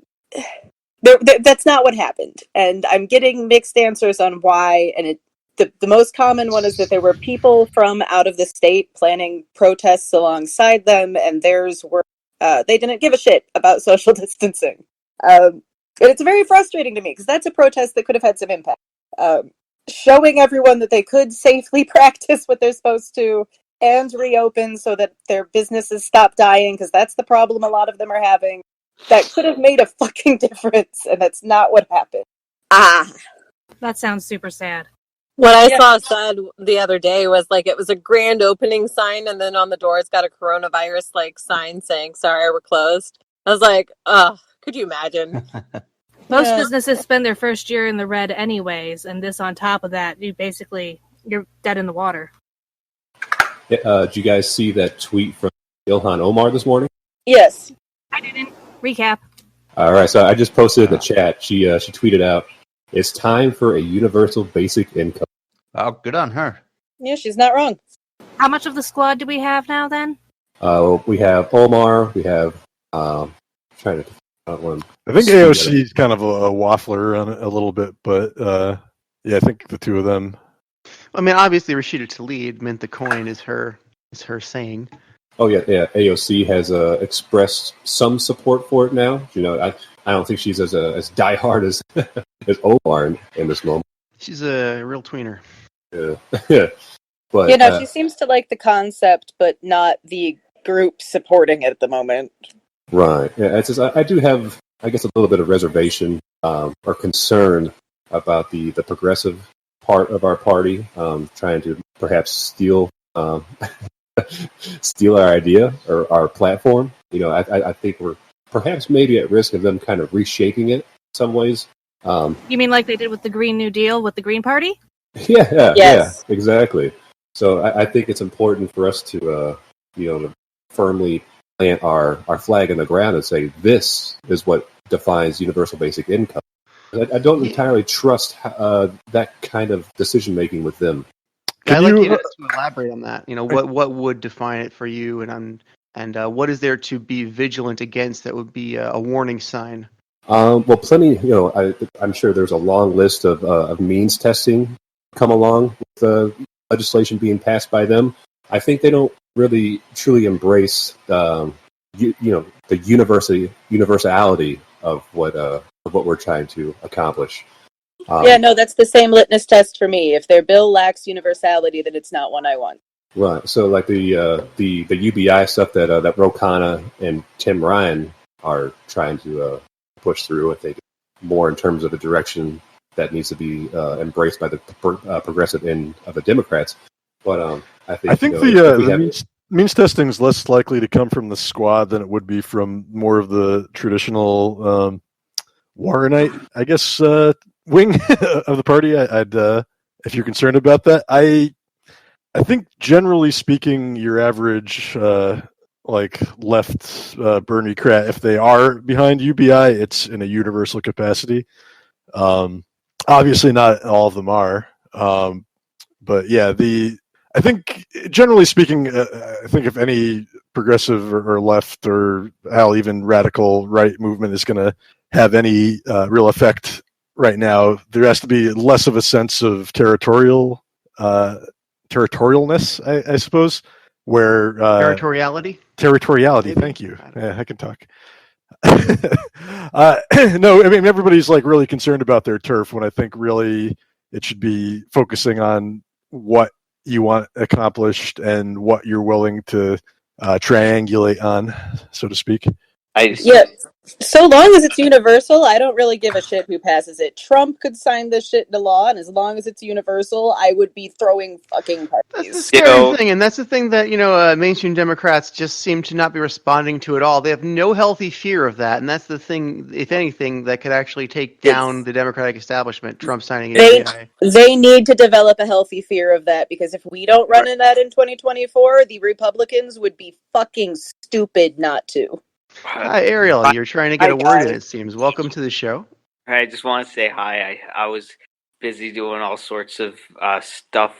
that's not what happened. And I'm getting mixed answers on why, and the most common one is that there were people from out of the state planning protests alongside them, and theirs were, they didn't give a shit about social distancing. And it's very frustrating to me because that's a protest that could have had some impact. Showing everyone that they could safely practice what they're supposed to and reopen so that their businesses stop dying, because that's the problem a lot of them are having. That could have made a fucking difference, and that's not what happened. That sounds super sad. What I saw said the other day was like it was a grand opening sign, and then on the door it's got a coronavirus sign saying "Sorry, we're closed." I was like, could you imagine? Most businesses spend their first year in the red anyways, and this on top of that, you're dead in the water. Did you guys see that tweet from Ilhan Omar this morning? Yes. I didn't. Recap. All right, so I just posted in the chat. She tweeted out, "It's time for a universal basic income." Oh, good on her. Yeah, she's not wrong. How much of the squad do we have now, then? We have Omar. We have trying to. I think AOC is kind of a waffler on it a little bit, but I think the two of them. I mean, obviously, Rashida Tlaib meant the coin is her saying. Oh yeah. AOC has expressed some support for it now. I don't think she's as diehard as Omar in this moment. She's a real tweener. Yeah. But she seems to like the concept, but not the group supporting it at the moment. Right. Yeah. It's just, I do have, I guess, a little bit of reservation or concern about the progressive part of our party trying to perhaps steal steal our idea or our platform. I think we're perhaps maybe at risk of them kind of reshaping it in some ways You mean like they did with the Green New Deal with the Green Party? Yeah, exactly. So I think it's important for us to, firmly plant our flag in the ground and say this is what defines universal basic income. I don't entirely trust that kind of decision making with them. I'd like you to elaborate on that. What would define it for you, and what is there to be vigilant against that would be a warning sign? Well, plenty. I'm sure there's a long list of means testing come along with the legislation being passed by them. I think they don't really truly embrace the universality of what we're trying to accomplish. That's the same litmus test for me. If their bill lacks universality, then it's not one I want. Right. So, like the UBI stuff that Ro Khanna and Tim Ryan are trying to push through, I think more in terms of the direction that needs to be embraced by the progressive end of the Democrats. But I think the means testing is less likely to come from the squad than it would be from more of the traditional Warrenite, I guess, wing of the party. I'd if you're concerned about that, I think generally speaking, your average left Bernie crat, if they are behind UBI, it's in a universal capacity. Obviously, not all of them are, but yeah, I think generally speaking, I think if any progressive or left or hell, even radical right movement is going to have any real effect right now, there has to be less of a sense of territorialness, I suppose, where territoriality. Maybe. Thank you. Yeah, I can talk. No, I mean everybody's really concerned about their turf when I think really it should be focusing on what you want accomplished and what you're willing to triangulate on, so to speak. So long as it's universal, I don't really give a shit who passes it. Trump could sign this shit into law, and as long as it's universal, I would be throwing fucking parties. That's the scary thing, and that's the thing that mainstream Democrats just seem to not be responding to at all. They have no healthy fear of that, and that's the thing, if anything, that could actually take down the Democratic establishment. Trump signing API. They need to develop a healthy fear of that, because if we don't run in that in 2024, the Republicans would be fucking stupid not to. Hi, Ariel. You're trying to get a word in, it seems. Welcome to the show. I just want to say hi. I was busy doing all sorts of stuff.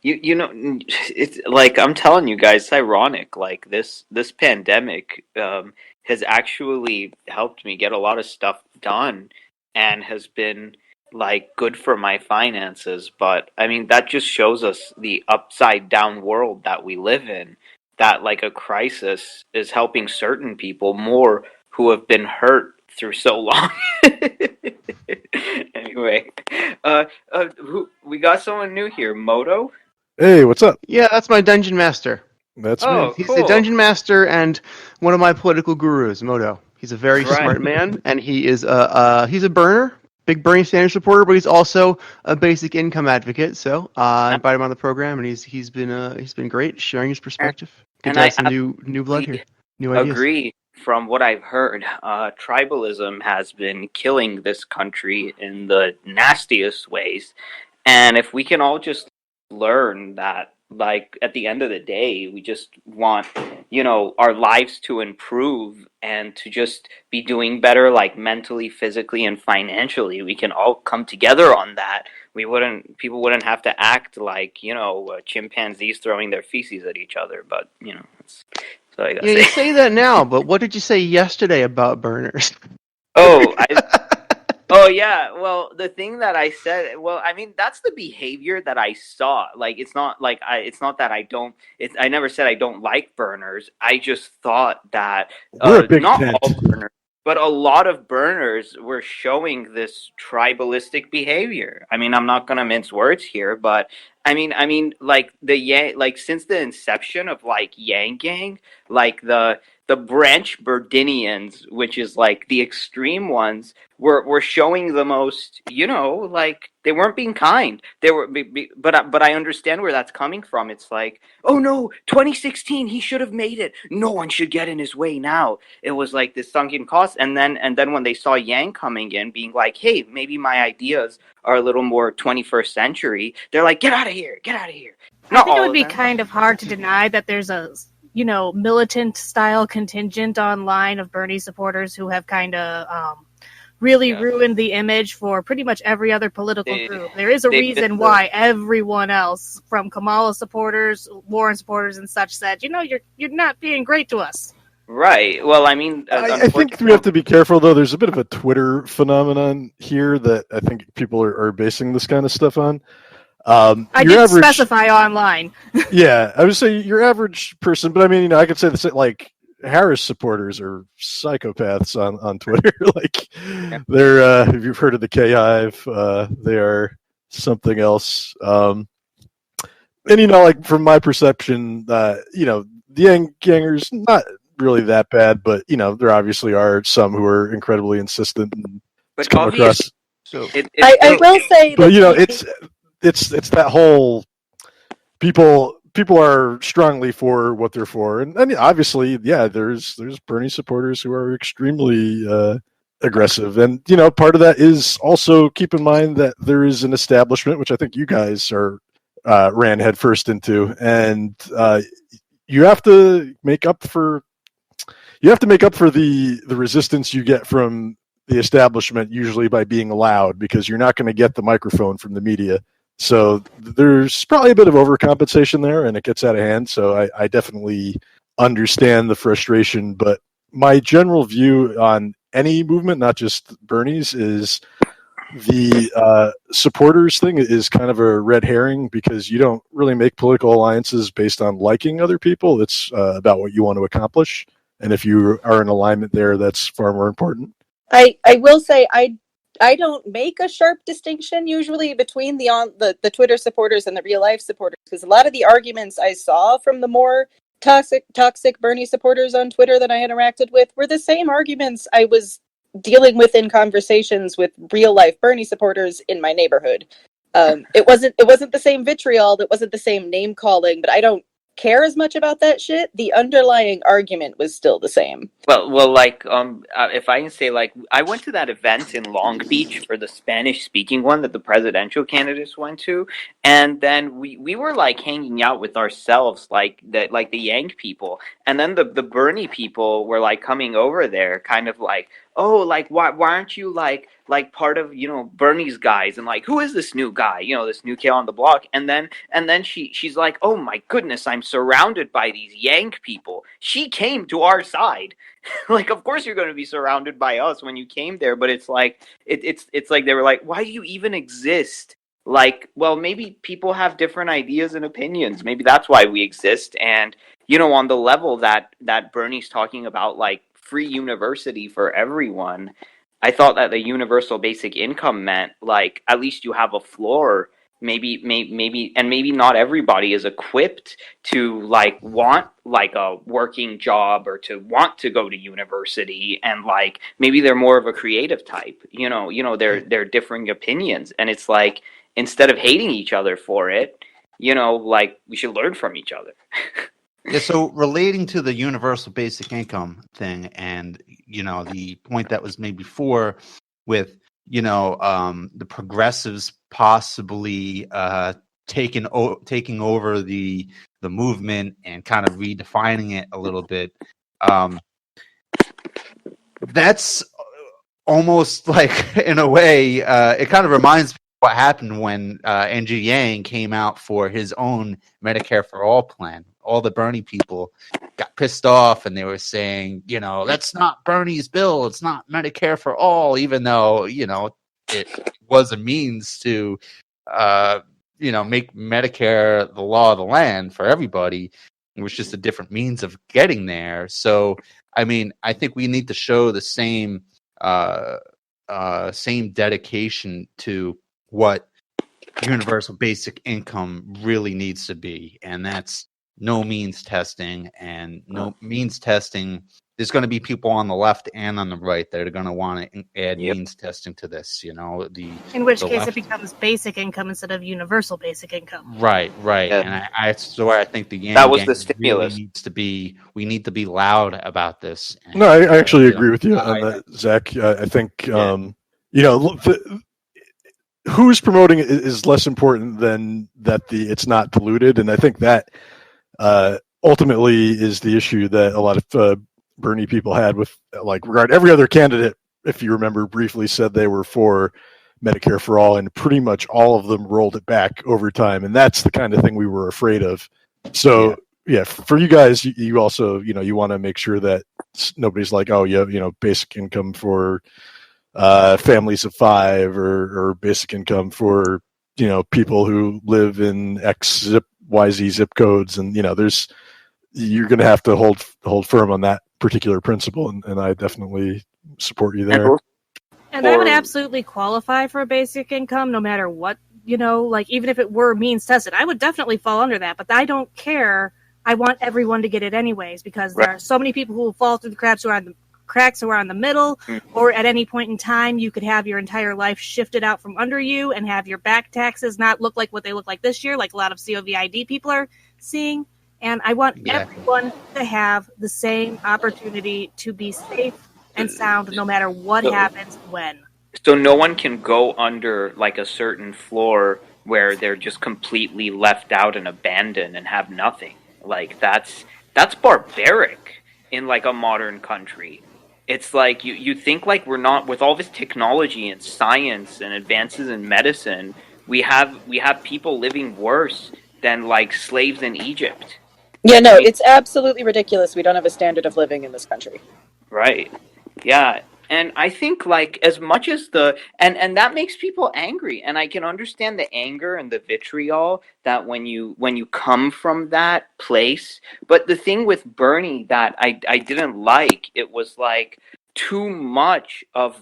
It's like I'm telling you guys, it's ironic. Like this pandemic has actually helped me get a lot of stuff done, and has been good for my finances. But I mean, that just shows us the upside down world that we live in. That a crisis is helping certain people more who have been hurt through so long. Anyway, we got someone new here, Moto. Hey, what's up? Yeah, that's my dungeon master. That's me. He's the dungeon master and one of my political gurus, Moto. He's a very smart man, and he is he's a burner. Big Bernie Sanders supporter, but he's also a basic income advocate. So I invited him on the program, and he's been great sharing his perspective. Good to have some new blood here, new ideas. Agree. From what I've heard, tribalism has been killing this country in the nastiest ways, and if we can all just learn that, at the end of the day, we just want, our lives to improve and to just be doing better, mentally, physically, and financially. We can all come together on that. People wouldn't have to act like, chimpanzees throwing their feces at each other. But, that's what I gotta say. You say that now, but what did you say yesterday about burners? Oh yeah, well, the thing that I said, I mean, that's the behavior that I saw. It's not it's not that I never said I don't like burners. I just thought that not all burners, but a lot of burners were showing this tribalistic behavior. I mean, I'm not going to mince words here, but I mean, like the Yang, like since the inception of like Yang Gang, like the branch Burdinians, which is like the extreme ones, were showing the most, like they weren't being kind. They were, but I understand where that's coming from. It's like, oh no, 2016, he should have made it. No one should get in his way now. It was like this sunken cost, and then when they saw Yang coming in, being like, hey, maybe my ideas are a little more 21st century, they're like, get out of here, get out of here. I think it would be kind of hard to deny that there's a, militant style contingent online of Bernie supporters who have kind of really ruined the image for pretty much every other political group. There is a reason why everyone else, from Kamala supporters, Warren supporters, and such, said, you're not being great to us. Right. Well, I mean, I think we have to be careful, though. There's a bit of a Twitter phenomenon here that I think people are basing this kind of stuff on. I did specify online. Yeah, I would say your average person, but I mean, I could say the same, like Harris supporters are psychopaths on Twitter. Like they're, if you've heard of the K-Hive, they are something else. And like from my perception, the Yang Gangers not really that bad, but there obviously are some who are incredibly insistent and come across. So I will say, but it's that whole people are strongly for what they're for, and obviously, there's Bernie supporters who are extremely aggressive, and part of that is also keep in mind that there is an establishment, which I think you guys ran headfirst into, and you have to make up for the resistance you get from the establishment, usually by being loud, because you're not going to get the microphone from the media. So there's probably a bit of overcompensation there, and it gets out of hand. So I definitely understand the frustration. But my general view on any movement, not just Bernie's, is the supporters thing is kind of a red herring, because you don't really make political alliances based on liking other people. It's about what you want to accomplish. And if you are in alignment there, that's far more important. I will say I don't make a sharp distinction usually between the Twitter supporters and the real life supporters, because a lot of the arguments I saw from the more toxic Bernie supporters on Twitter that I interacted with were the same arguments I was dealing with in conversations with real life Bernie supporters in my neighborhood. It wasn't the same vitriol, it wasn't the same name calling, but I don't care as much about that shit. The underlying argument was still the same. Well, like, if I can say, like, I went to that event in Long Beach for the Spanish-speaking one that the presidential candidates went to, and then we were like hanging out with ourselves, like the Yang people, and then the Bernie people were like coming over there, kind of like, oh, like why aren't you like part of Bernie's guys, and like, who is this new guy, this new kid on the block, and then she's like, oh my goodness, I'm surrounded by these Yang people. She came to our side. Like, of course you're going to be surrounded by us when you came there, but it's like it's like they were like, why do you even exist? Like, well, maybe people have different ideas and opinions. Maybe that's why we exist. And on the level that Bernie's talking about, like free university for everyone, I thought that the universal basic income meant like at least you have a floor. Maybe not everybody is equipped to like want like a working job or to want to go to university, and like maybe they're more of a creative type. They're differing opinions, and it's like instead of hating each other for it, like we should learn from each other. Yeah, so relating to the universal basic income thing, and the point that was made before with the progressives possibly taking over the movement and kind of redefining it a little bit. That's almost like, in a way, it kind of reminds me of what happened when Andrew Yang came out for his own Medicare for All plan. All the Bernie people got pissed off, and they were saying, that's not Bernie's bill. It's not Medicare for all, even though, it was a means to, make Medicare the law of the land for everybody. It was just a different means of getting there. So, I mean, I think we need to show the same dedication to what universal basic income really needs to be, and that's no means testing. And no means testing, there's going to be people on the left and on the right that are going to want to add means testing to this. In which case it becomes basic income instead of universal basic income. Right. Yeah. And that's why I think the Yang That was gang the stimulus. really needs to be. We need to be loud about this. No, I actually agree with you on that, Zach. I think who's promoting it is less important than that it's not diluted, and I think that ultimately is the issue that a lot of Bernie people had with regard every other candidate. If you remember, briefly said they were for Medicare for all, and pretty much all of them rolled it back over time, and that's the kind of thing we were afraid of. So for you guys, you also you want to make sure that nobody's like, oh yeah, basic income for families of 5 or basic income for people who live in YZ zip codes, and you're going to have to hold firm on that particular principle, and I definitely support you there. And I would absolutely qualify for a basic income no matter what, even if it were means tested, I would definitely fall under that, but I don't care. I want everyone to get it anyways, because there are so many people who will fall through the cracks who are on the middle, or at any point in time you could have your entire life shifted out from under you and have your back taxes not look like what they look like this year, like a lot of COVID people are seeing. And I want everyone to have the same opportunity to be safe and sound no matter what happens when. So no one can go under a certain floor where they're just completely left out and abandoned and have nothing. That's barbaric in a modern country. It's you think we're not, with all this technology and science and advances in medicine, we have people living worse than slaves in Egypt. Yeah, no, it's absolutely ridiculous. We don't have a standard of living in this country. Right. Yeah. And I think as much as and that makes people angry, and I can understand the anger and the vitriol that when you come from that place. But the thing with Bernie that I didn't like, it was too much of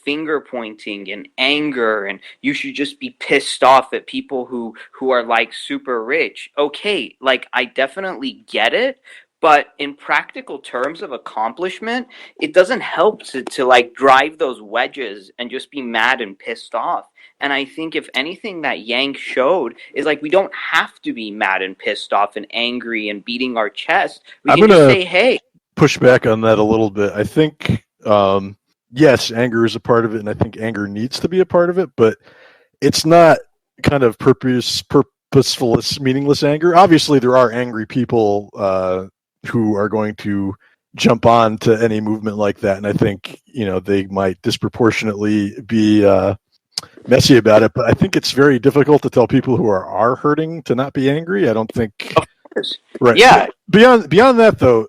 finger pointing and anger, and you should just be pissed off at people who are super rich. Okay, I definitely get it. But in practical terms of accomplishment, it doesn't help to drive those wedges and just be mad and pissed off. And I think if anything that Yang showed is we don't have to be mad and pissed off and angry and beating our chest. We can just say, hey. Push back on that a little bit. I think, yes, anger is a part of it, and I think anger needs to be a part of it, but it's not kind of purposeful, meaningless anger. Obviously, there are angry people who are going to jump on to any movement like that, and I think they might disproportionately be messy about it, but I think it's very difficult to tell people who are hurting to not be angry. I don't think. Right. Yeah. Beyond that, though,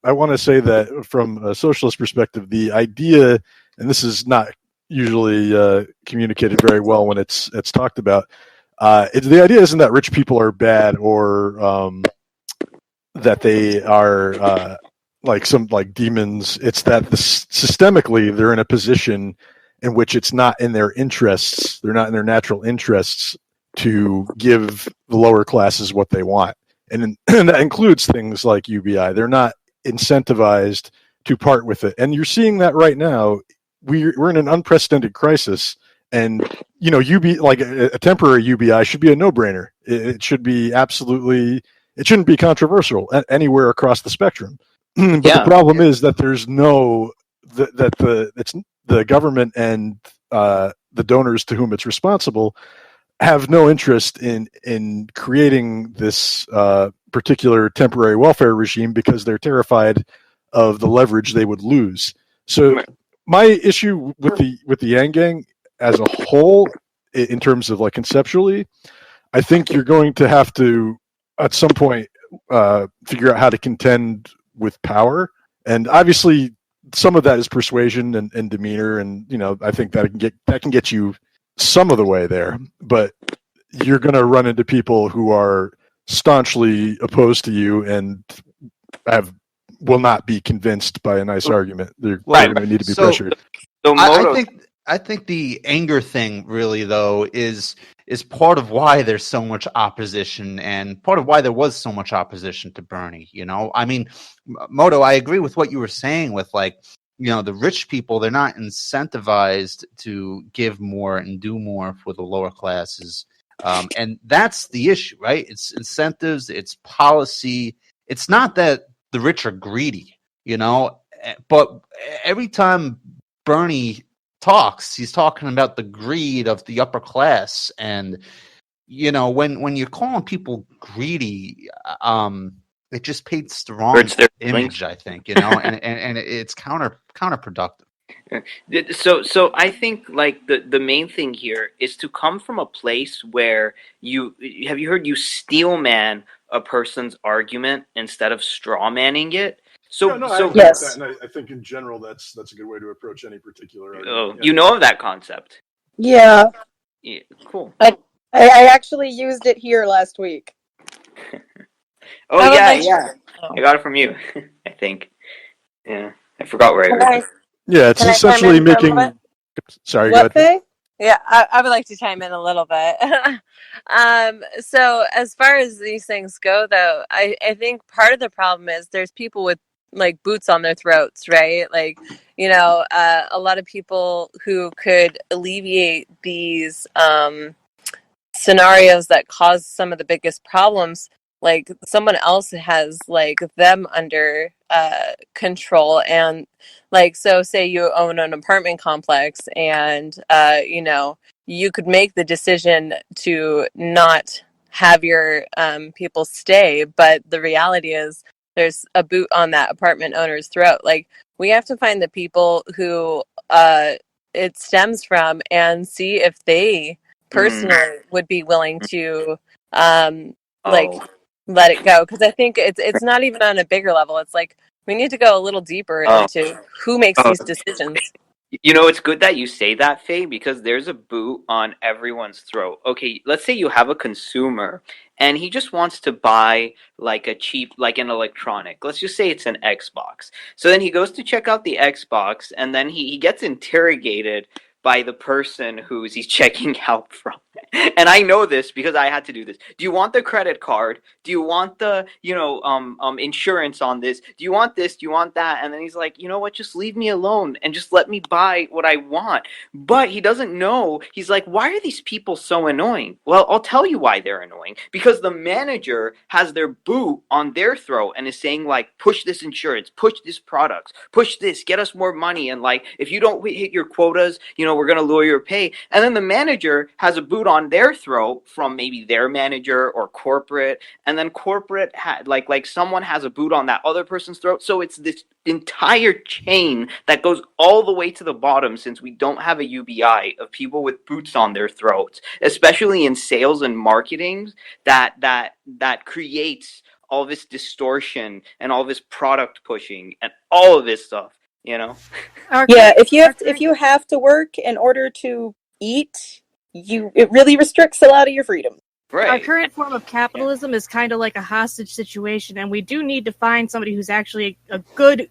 I want to say that from a socialist perspective, the idea, and this is not usually communicated very well when it's talked about, the idea isn't that rich people are bad or that they are some demons. It's that systemically they're in a position in which it's not in their interests. They're not in their natural interests to give the lower classes what they want. And that includes things like UBI. They're not incentivized to part with it. And you're seeing that right now. We're in an unprecedented crisis. And, a temporary UBI should be a no-brainer. It should be it shouldn't be controversial anywhere across the spectrum. But the problem is that there's it's the government and the donors to whom it's responsible have no interest in creating this particular temporary welfare regime because they're terrified of the leverage they would lose. So my issue with the Yang Gang as a whole, in terms of conceptually, I think you're going to have to at some point figure out how to contend with power, and obviously some of that is persuasion and demeanor, and I think that can get you some of the way there, but you're going to run into people who are staunchly opposed to you and will not be convinced by a nice argument. They're going to need to be pressured. So I think the anger thing really though is is part of why there's so much opposition, and part of why there was so much opposition to Bernie. I mean, Moto, I agree with what you were saying with the rich people, they're not incentivized to give more and do more for the lower classes. And that's the issue, right? It's incentives, it's policy. It's not that the rich are greedy, but every time Bernie talks, he's talking about the greed of the upper class. And, when you're calling people greedy, it just paints the wrong image, I think, and it's counterproductive. So I think the main thing here is to come from a place where you heard you steel man a person's argument instead of straw manning it. I agree with that, and I think in general that's a good way to approach any particular argument. Oh, you know of that concept? Yeah. Yeah, cool. I actually used it here last week. Oh yeah. I got it from you, I think. Yeah, I forgot where I heard it. Yeah, it's essentially making. Sorry, go ahead. Yeah, I would like to chime in a little bit. So as far as these things go, though, I think part of the problem is there's people with boots on their throats, right? A lot of people who could alleviate these scenarios that cause some of the biggest problems. Someone else has them under control, and so say you own an apartment complex, and you could make the decision to not have your people stay, but the reality is there's a boot on that apartment owner's throat. We have to find the people who it stems from and see if they personally would be willing to let it go, because I think it's not even on a bigger level. It's we need to go a little deeper into who makes these decisions. It's good that you say that, Faye, because there's a boot on everyone's throat. Okay, let's say you have a consumer and he just wants to buy a cheap, an electronic. Let's just say it's an Xbox. So then he goes to check out the Xbox, and then he gets interrogated by the person he's checking out from. And I know this because I had to do this. Do you want the credit card? Do you want the, insurance on this? Do you want this? Do you want that? And then he's like, you know what? Just leave me alone and just let me buy what I want. But he doesn't know. He's like, why are these people so annoying? Well, I'll tell you why they're annoying. Because the manager has their boot on their throat and is saying push this insurance, push this products, push this, get us more money. And if you don't hit your quotas, we're going to lower your pay. And then the manager has a boot on their throat from maybe their manager or corporate. And then corporate had someone has a boot on that other person's throat. So it's this entire chain that goes all the way to the bottom, since we don't have a UBI of people with boots on their throats, especially in sales and marketing, that creates all this distortion and all this product pushing and all of this stuff. Yeah, if you have to work in order to eat, it really restricts a lot of your freedom. Right. Our current form of capitalism is kind of like a hostage situation, and we do need to find somebody who's actually a good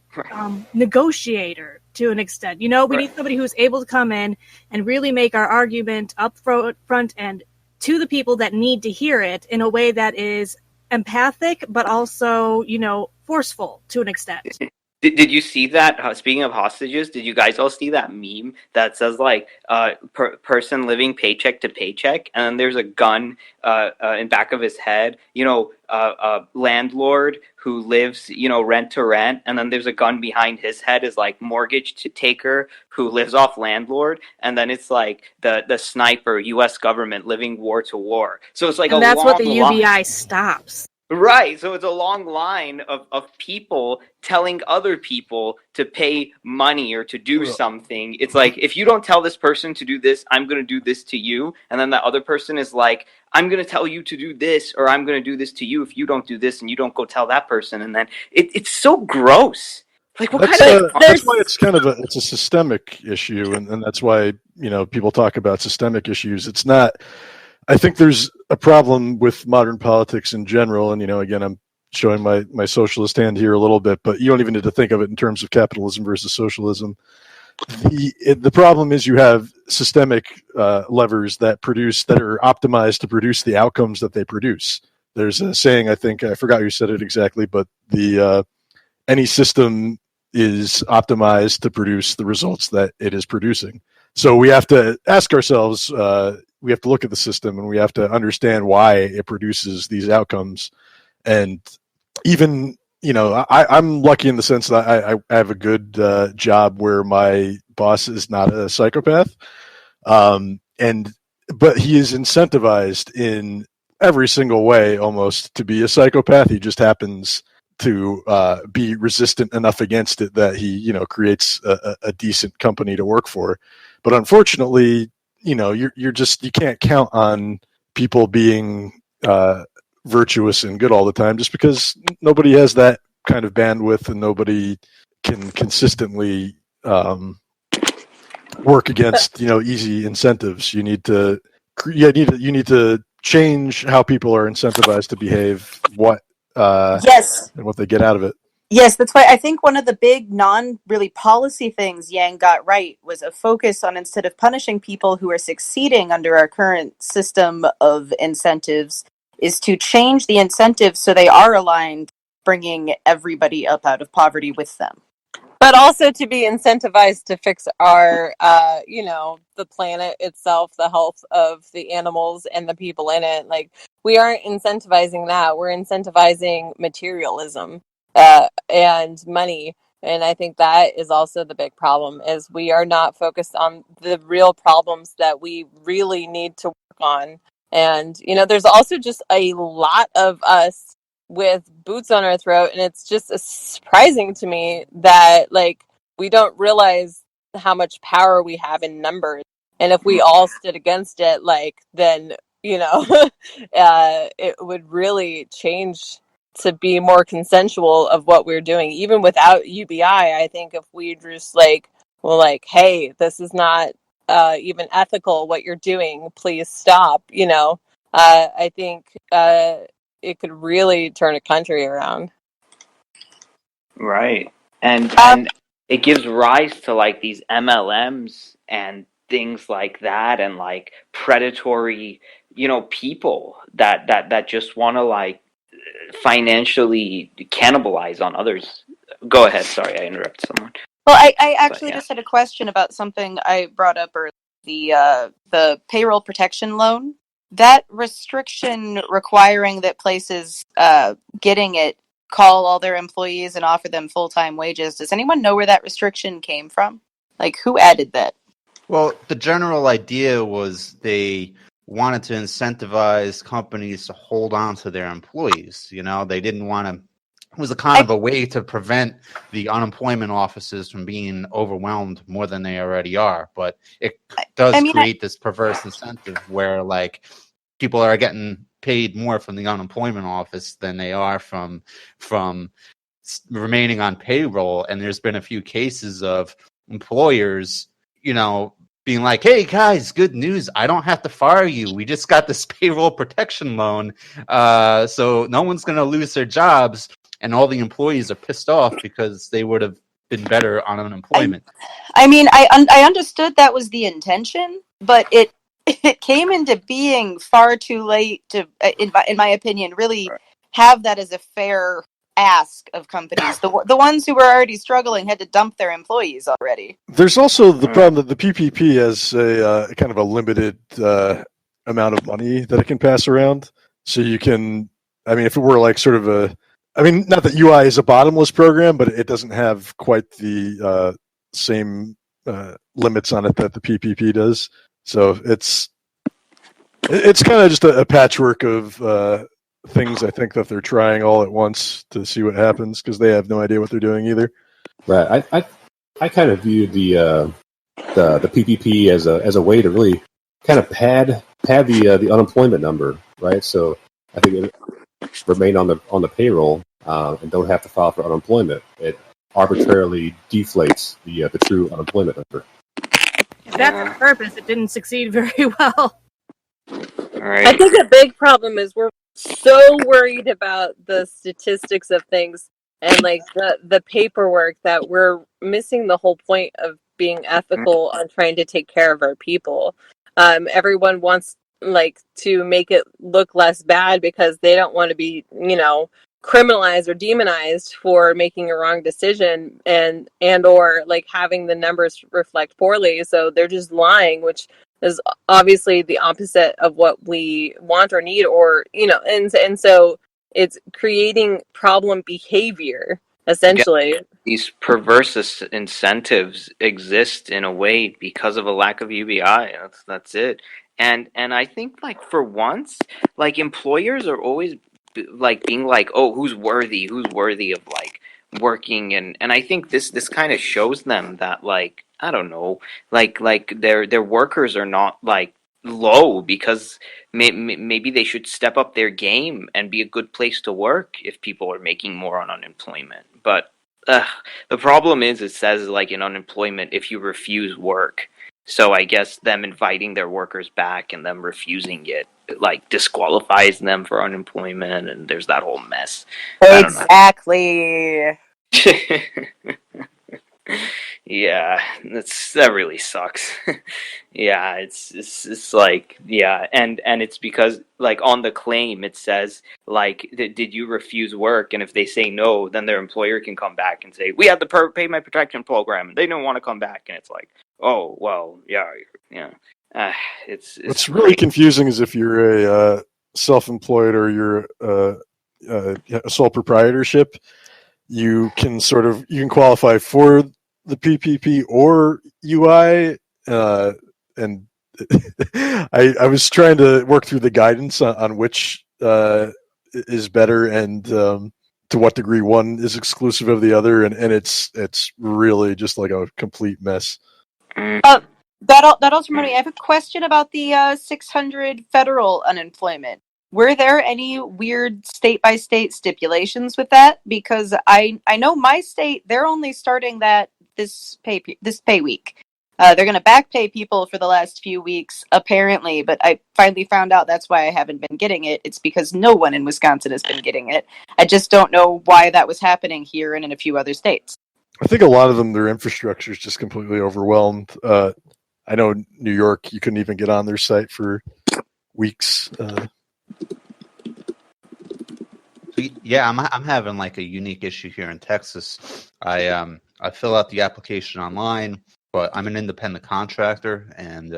negotiator to an extent. We need somebody who's able to come in and really make our argument up front and to the people that need to hear it in a way that is empathic, but also, forceful to an extent. Did you see that? Speaking of hostages, did you guys all see that meme that says person living paycheck to paycheck, and then there's a gun in back of his head? Landlord who lives rent to rent, and then there's a gun behind his head is mortgage taker who lives off landlord, and then it's the sniper U.S. government living war to war. So it's and that's what the UBI stops. Right, so it's a long line of people telling other people to pay money or to do something. It's if you don't tell this person to do this, I'm going to do this to you. And then the other person is I'm going to tell you to do this, or I'm going to do this to you if you don't do this, and you don't go tell that person. And then it's so gross. That's why it's kind of it's a systemic issue, and that's why people talk about systemic issues. It's not. I think there's a problem with modern politics in general, and again, I'm showing my socialist hand here a little bit, but you don't even need to think of it in terms of capitalism versus socialism. the problem is you have systemic levers that are optimized to produce the outcomes that they produce. There's a saying, I think, I forgot who said it exactly, but any system is optimized to produce the results that it is producing. So we have to ask ourselves, we have to look at the system, and we have to understand why it produces these outcomes. And even, I'm lucky in the sense that I have a good job where my boss is not a psychopath. But he is incentivized in every single way almost to be a psychopath. He just happens to be resistant enough against it that he, creates a decent company to work for. But unfortunately, you can't count on people being virtuous and good all the time, just because nobody has that kind of bandwidth and nobody can consistently work against easy incentives. You need to change how people are incentivized to behave, Yes. and what they get out of it. Yes, that's why I think one of the big non-really policy things Yang got right was a focus on, instead of punishing people who are succeeding under our current system of incentives, is to change the incentives so they are aligned, bringing everybody up out of poverty with them. But also to be incentivized to fix our, the planet itself, the health of the animals and the people in it. Like, we aren't incentivizing that. We're incentivizing materialism and money. And I think that is also the big problem, is we are not focused on the real problems that we really need to work on. And, there's also just a lot of us with boots on our throat, and it's just surprising to me that we don't realize how much power we have in numbers, and if we all stood against it, then it would really change to be more consensual of what we're doing. Even without UBI, I think if we just hey, this is not even ethical what you're doing, please stop, I think it could really turn a country around. Right. And it gives rise to these MLMs and things like that, and predatory, people that just want to financially cannibalize on others. Go ahead. Sorry, I interrupted someone. Well, I actually just had a question about something I brought up earlier, the payroll protection loan. That restriction requiring that places getting it call all their employees and offer them full-time wages. Does anyone know where that restriction came from? Who added that? Well, the general idea was they wanted to incentivize companies to hold on to their employees. They didn't want to. It was a way to prevent the unemployment offices from being overwhelmed more than they already are. But it does create this perverse incentive where people are getting paid more from the unemployment office than they are from remaining on payroll. And there's been a few cases of employers, being like, hey guys, good news, I don't have to fire you. We just got this payroll protection loan. So no one's going to lose their jobs. And all the employees are pissed off because they would have been better on unemployment. I understood that was the intention, but it came into being far too late to, in my opinion, really have that as a fair ask of companies. The ones who were already struggling had to dump their employees already. There's also the problem that the PPP has a kind of a limited amount of money that it can pass around. So you can, if it were sort of not that UI is a bottomless program, but it doesn't have quite the same limits on it that the PPP does. So it's kind of just a patchwork of things, I think, that they're trying all at once to see what happens, because they have no idea what they're doing either. Right. I kind of view the PPP as a way to really kind of pad the unemployment number, right? So I think it remain on the payroll and don't have to file for unemployment. It arbitrarily deflates the true unemployment number. If that's the purpose, it didn't succeed very well. Right. I think a big problem is we're so worried about the statistics of things and the paperwork that we're missing the whole point of being ethical on trying to take care of our people. Everyone wants to make it look less bad because they don't want to be, criminalized or demonized for making a wrong decision and or having the numbers reflect poorly. So they're just lying, which is obviously the opposite of what we want or need, or and so it's creating problem behavior essentially. Yeah, these perverse incentives exist in a way because of a lack of UBI. That's it. And I think for once, employers are always being oh, who's worthy of working, and I think this kind of shows them that I don't know, their workers are not low, because maybe they should step up their game and be a good place to work if people are making more on unemployment. But the problem is, it says in unemployment, if you refuse work. So I guess them inviting their workers back and them refusing it disqualifies them for unemployment, and there's that whole mess. Exactly. Yeah, that really sucks. Yeah, it's yeah, and it's because on the claim it says did you refuse work, and if they say no, then their employer can come back and say, we have the payment protection program, and they don't want to come back, and it's oh well, yeah. What's really confusing is if you're a self-employed or you're a sole proprietorship, you can qualify for the PPP or UI, and I was trying to work through the guidance on which is better, and to what degree one is exclusive of the other, and it's really just a complete mess. That also reminds me, I have a question about the 600 federal unemployment. Were there any weird state-by-state stipulations with that? Because I know my state, they're only starting that this pay week. They're going to back pay people for the last few weeks, apparently, but I finally found out that's why I haven't been getting it. It's because no one in Wisconsin has been getting it. I just don't know why that was happening here and in a few other states. I think a lot of them, their infrastructure is just completely overwhelmed. I know New York, you couldn't even get on their site for weeks. Yeah, I'm having a unique issue here in Texas. I fill out the application online, but I'm an independent contractor, and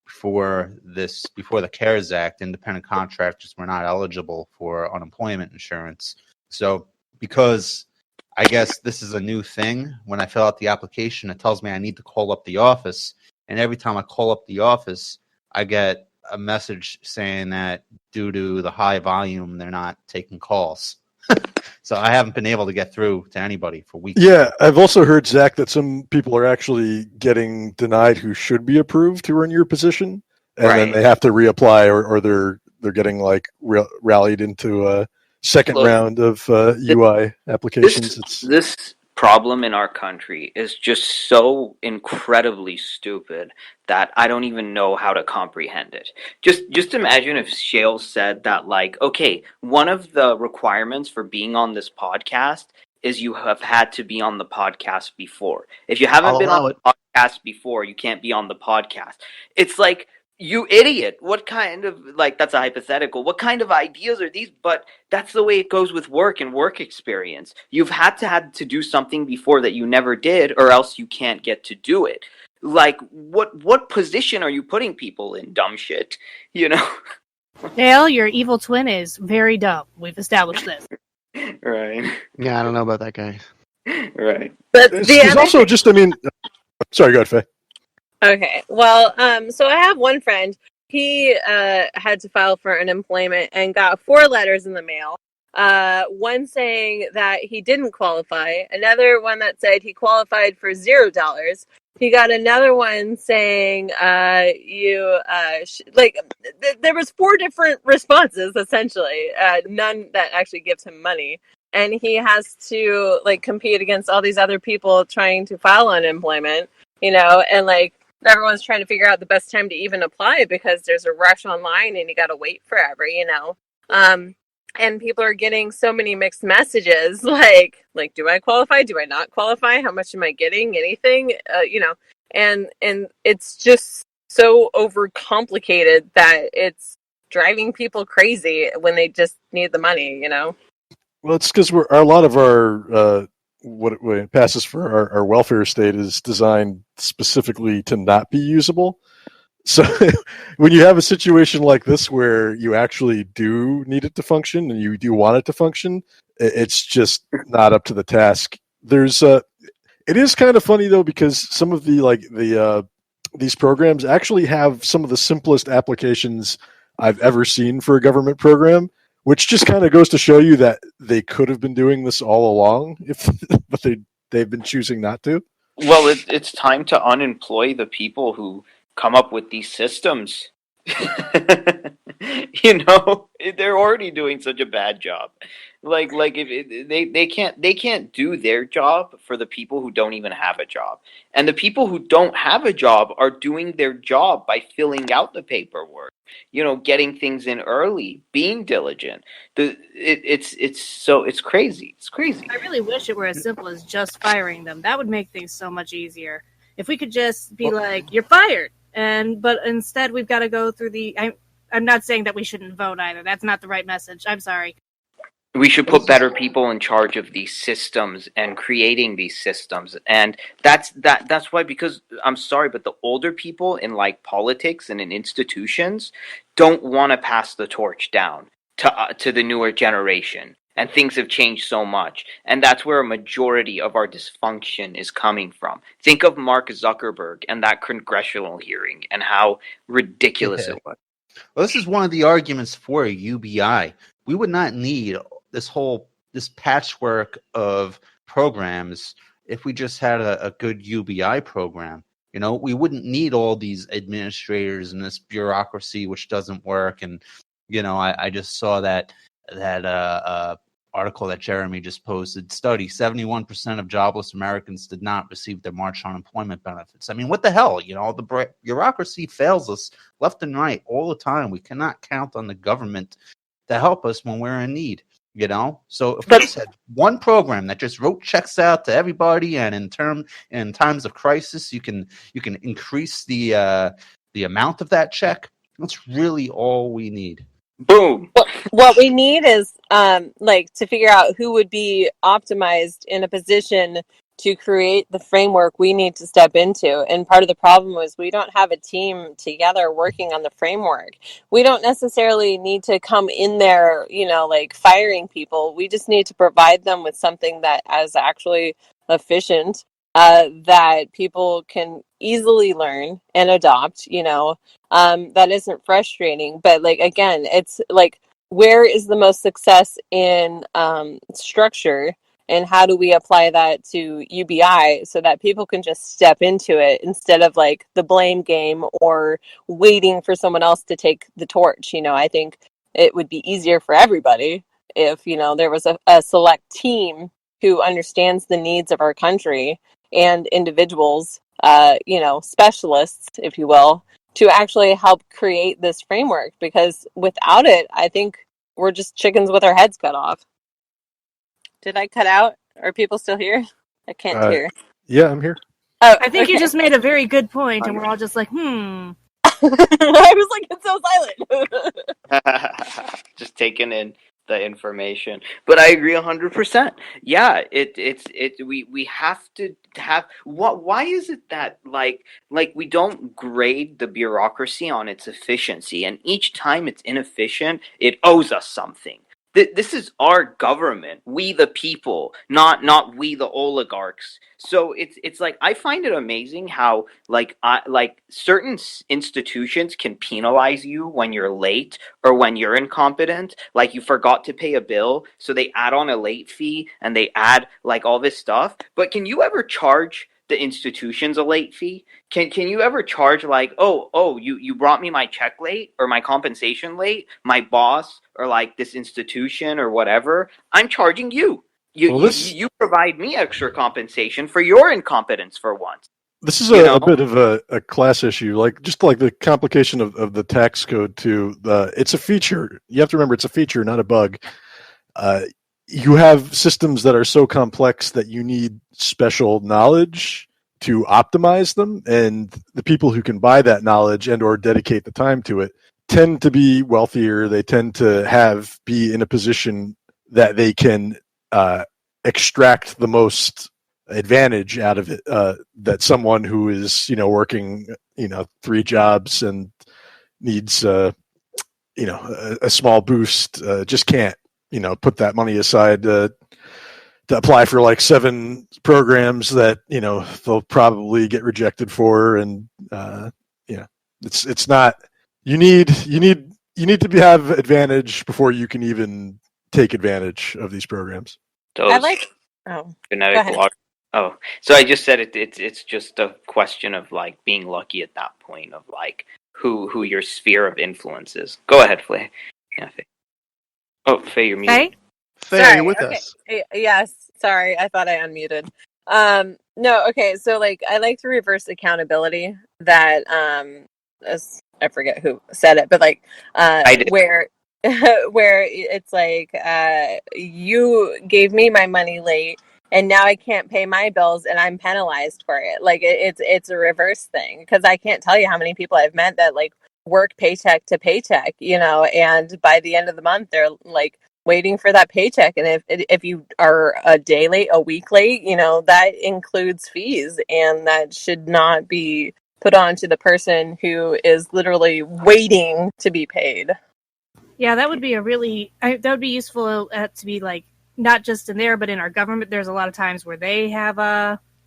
before the CARES Act, independent contractors were not eligible for unemployment insurance. So because I guess this is a new thing, when I fill out the application, it tells me I need to call up the office, and every time I call up the office, I get a message saying that due to the high volume, they're not taking calls. So I haven't been able to get through to anybody for weeks. Yeah, I've also heard, Zach, that some people are actually getting denied who should be approved, who are in your position, and then they have to reapply, or they're getting rallied into a second round of UI applications. This problem in our country is just so incredibly stupid that I don't even know how to comprehend it. Just imagine if Shael said that, okay, one of the requirements for being on this podcast is you have had to be on the podcast before. If you haven't been on the podcast before, you can't be on the podcast. It's you idiot. What kind of, that's a hypothetical. What kind of ideas are these? But that's the way it goes with work and work experience. You've had to do something before that you never did, or else you can't get to do it. What position are you putting people in, dumb shit? Dale, your evil twin is very dumb. We've established this. Right. Yeah, I don't know about that guy. Right. But there's also just, sorry, go ahead, Faye. Okay, well, so I have one friend. He had to file for unemployment and got 4 letters in the mail. One saying that he didn't qualify. Another one that said he qualified for $0. He got another one saying there was 4 different responses, essentially. None that actually gives him money. And he has to compete against all these other people trying to file unemployment, and everyone's trying to figure out the best time to even apply because there's a rush online and you got to wait forever, and people are getting so many mixed messages, like do I qualify, do I not qualify, how much am I getting, anything, and it's just so overcomplicated that it's driving people crazy when they just need the money. Well, it's because a lot of our what it passes for our welfare state is designed specifically to not be usable. So when you have a situation like this where you actually do need it to function and you do want it to function, it's just not up to the task. It is kind of funny though, because some of these programs actually have some of the simplest applications I've ever seen for a government program, which just kind of goes to show you that they could have been doing this all along, but they've been choosing not to. Well, it's time to unemploy the people who come up with these systems. They're already doing such a bad job. If they can't do their job for the people who don't even have a job, and the people who don't have a job are doing their job by filling out the paperwork, getting things in early, being diligent. It's crazy. It's crazy. I really wish it were as simple as just firing them. That would make things so much easier. If we could just be like, you're fired. But instead we've got to go through I'm not saying that we shouldn't vote either. That's not the right message. I'm sorry. We should put better people in charge of these systems and creating these systems. And that's why, because I'm sorry, but the older people in politics and in institutions don't want to pass the torch down to the newer generation. And things have changed so much. And that's where a majority of our dysfunction is coming from. Think of Mark Zuckerberg and that congressional hearing and how ridiculous it was. Well, this is one of the arguments for a UBI. We would not need this patchwork of programs if we just had a good UBI program. We wouldn't need all these administrators and this bureaucracy which doesn't work. And I just saw that article that Jeremy just posted. Study: 71% of jobless Americans did not receive their March unemployment benefits. I mean, what the hell? The bureaucracy fails us left and right all the time. We cannot count on the government to help us when we're in need. So if we just had one program that just wrote checks out to everybody, and in times of crisis, you can increase the amount of that check. That's really all we need. Boom. What we need is to figure out who would be optimized in a position to create the framework we need to step into. And part of the problem is we don't have a team together working on the framework. We don't necessarily need to come in there, firing people. We just need to provide them with something that is actually efficient, that people can easily learn and adopt, that isn't frustrating. But again, it's where is the most success in structure, and how do we apply that to UBI so that people can just step into it instead of the blame game or waiting for someone else to take the torch. I think it would be easier for everybody if there was a select team who understands the needs of our country and individuals, specialists, if you will, to actually help create this framework. Because without it, I think we're just chickens with our heads cut off. Did I cut out? Are people still here? I can't hear. Yeah, I'm here. Oh, I think you just made a very good point, and we're all just like, I was like, it's so silent. Just taking in the information. But I agree 100%. Yeah, we have to have why is it that we don't grade the bureaucracy on its efficiency, and each time it's inefficient, it owes us something. This is our government, we the people, not we the oligarchs. So it's I find it amazing how certain institutions can penalize you when you're late or when you're incompetent. You forgot to pay a bill, so they add on a late fee and they add all this stuff. But can you ever charge the institutions a late fee? Can you ever charge you brought me my check late or my compensation late, my boss or this institution or whatever, I'm charging you. You provide me extra compensation for your incompetence for once. This is a bit of a class issue, like just like the complication of the tax code too. It's a feature. You have to remember it's a feature, not a bug. You have systems that are so complex that you need special knowledge to optimize them, and the people who can buy that knowledge and or dedicate the time to it tend to be wealthier. They tend to be in a position that they can extract the most advantage out of it, that someone who is working 3 jobs and needs a small boost just can't put that money aside to apply for like 7 programs that they'll probably get rejected for, and it's not, you need to have advantage before you can even take advantage of these programs. I like genetic log. Oh, so I just said it's just a question of like being lucky at that point of like who your sphere of influence is. Go ahead, Faye. Yeah, Faye. Oh, Faye, you're muted. Faye, are you with us? Yes. Sorry, I thought I unmuted. No, okay. So like, I like to reverse accountability. That I forget who said it, but like, I did. where it's like, you gave me my money late, and now I can't pay my bills, and I'm penalized for it. Like it's a reverse thing, because I can't tell you how many people I've met that like work paycheck to paycheck, and by the end of the month they're like waiting for that paycheck, and if you are a day late, a week late, that includes fees, and that should not be put on to the person who is literally waiting to be paid. Yeah, that would be that would be useful to be like, not just in there, but in our government. There's a lot of times where they have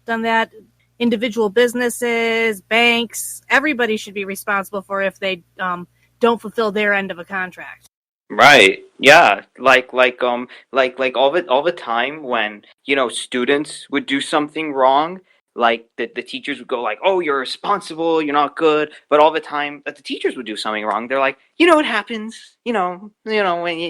done that. Individual businesses, banks, everybody should be responsible for if they don't fulfill their end of a contract. Right. Yeah. Like all the time when students would do something wrong, like the teachers would go like, "Oh, you're responsible. You're not good." But all the time that the teachers would do something wrong, they're like, "It happens. When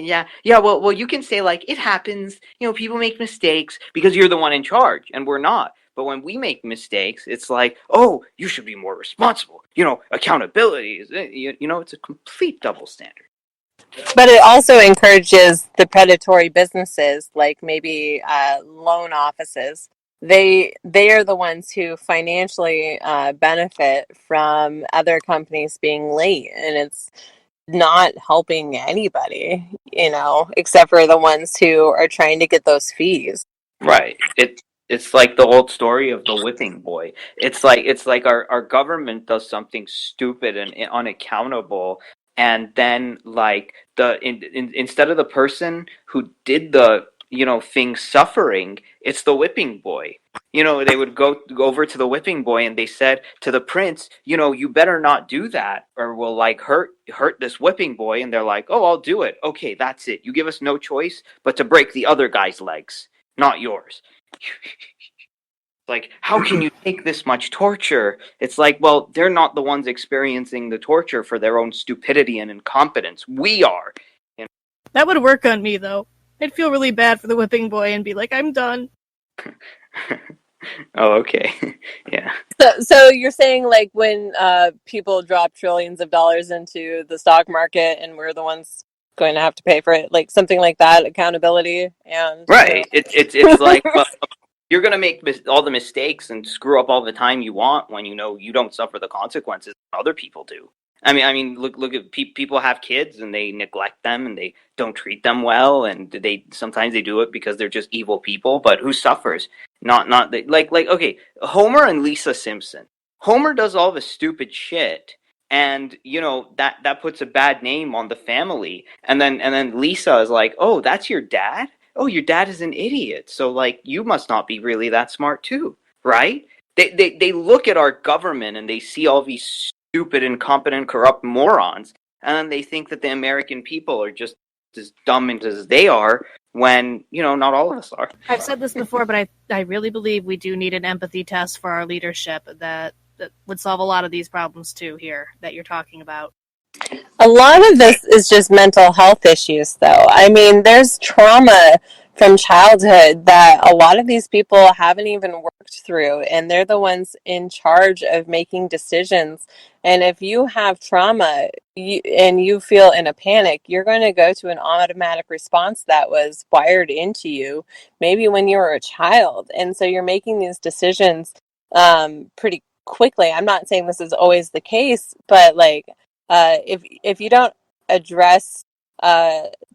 yeah. Well, you can say like it happens. People make mistakes because you're the one in charge, and we're not." But when we make mistakes, it's like, "Oh, you should be more responsible." Accountability is it's a complete double standard. But it also encourages the predatory businesses, like maybe loan offices. They are the ones who financially benefit from other companies being late, and it's not helping anybody, except for the ones who are trying to get those fees. Right. It's like the old story of the whipping boy. It's like our government does something stupid and unaccountable, and then like instead of the person who did the thing suffering, it's the whipping boy. They would go over to the whipping boy and they said to the prince, you better not do that or we'll like hurt this whipping boy. And they're like, "Oh, I'll do it. Okay, that's it. You give us no choice but to break the other guy's legs, not yours." Like, how can you take this much torture? It's like, well, they're not the ones experiencing the torture for their own stupidity and incompetence. We are. That would work on me, though. I'd feel really bad for the whipping boy and be like, "I'm done." Oh, okay. Yeah. So you're saying like when people drop trillions of dollars into the stock market and we're the ones going to have to pay for it, like something like that, accountability and right. It's like, well, you're gonna make all the mistakes and screw up all the time you want when you don't suffer the consequences other people do. I mean, look at people have kids and they neglect them and they don't treat them well, and sometimes they do it because they're just evil people. But who suffers? Not like okay, Homer and Lisa Simpson. Homer does all the stupid shit, and that puts a bad name on the family. And then Lisa is like, "Oh, that's your dad? Oh, your dad is an idiot. So like you must not be really that smart too, right?" They look at our government and they see all these stupid, incompetent, corrupt morons, and then they think that the American people are just as dumb as they are, when not all of us are. I've said this before, but I really believe we do need an empathy test for our leadership that would solve a lot of these problems too here that you're talking about. A lot of this is just mental health issues, though. I mean, there's trauma from childhood that a lot of these people haven't even worked through, and they're the ones in charge of making decisions. And if you have trauma and you feel in a panic, you're going to go to an automatic response that was wired into you maybe when you were a child. And so you're making these decisions pretty quickly. I'm not saying this is always the case, but like if you don't address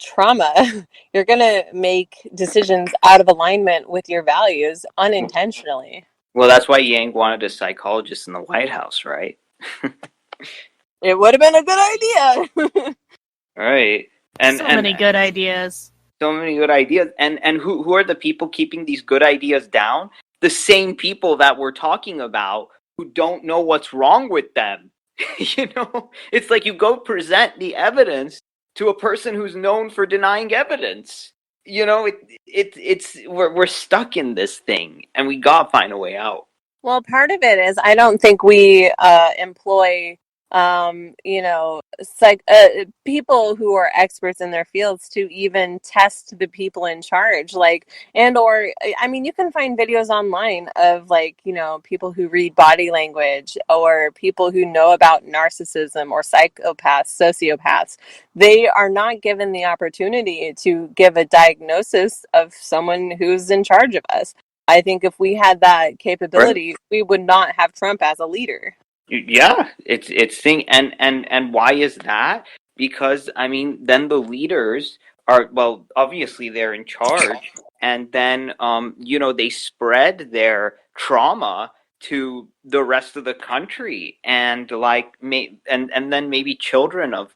trauma, you're going to make decisions out of alignment with your values unintentionally. Well, that's why Yang wanted a psychologist in the White House, right? It would have been a good idea. Right. So many good ideas. So many good ideas. And who are the people keeping these good ideas down? The same people that we're talking about who don't know what's wrong with them. It's like you go present the evidence to a person who's known for denying evidence. We're stuck in this thing, and we gotta find a way out. Well, part of it is I don't think we employ people who are experts in their fields to even test the people in charge, you can find videos online of people who read body language or people who know about narcissism or sociopaths. They are not given the opportunity to give a diagnosis of someone who's in charge of us. I think if we had that capability, we would not have Trump as a leader. Yeah, it's thing, and why is that? Because then the leaders are, well, obviously they're in charge, and then they spread their trauma to the rest of the country, and and then maybe children of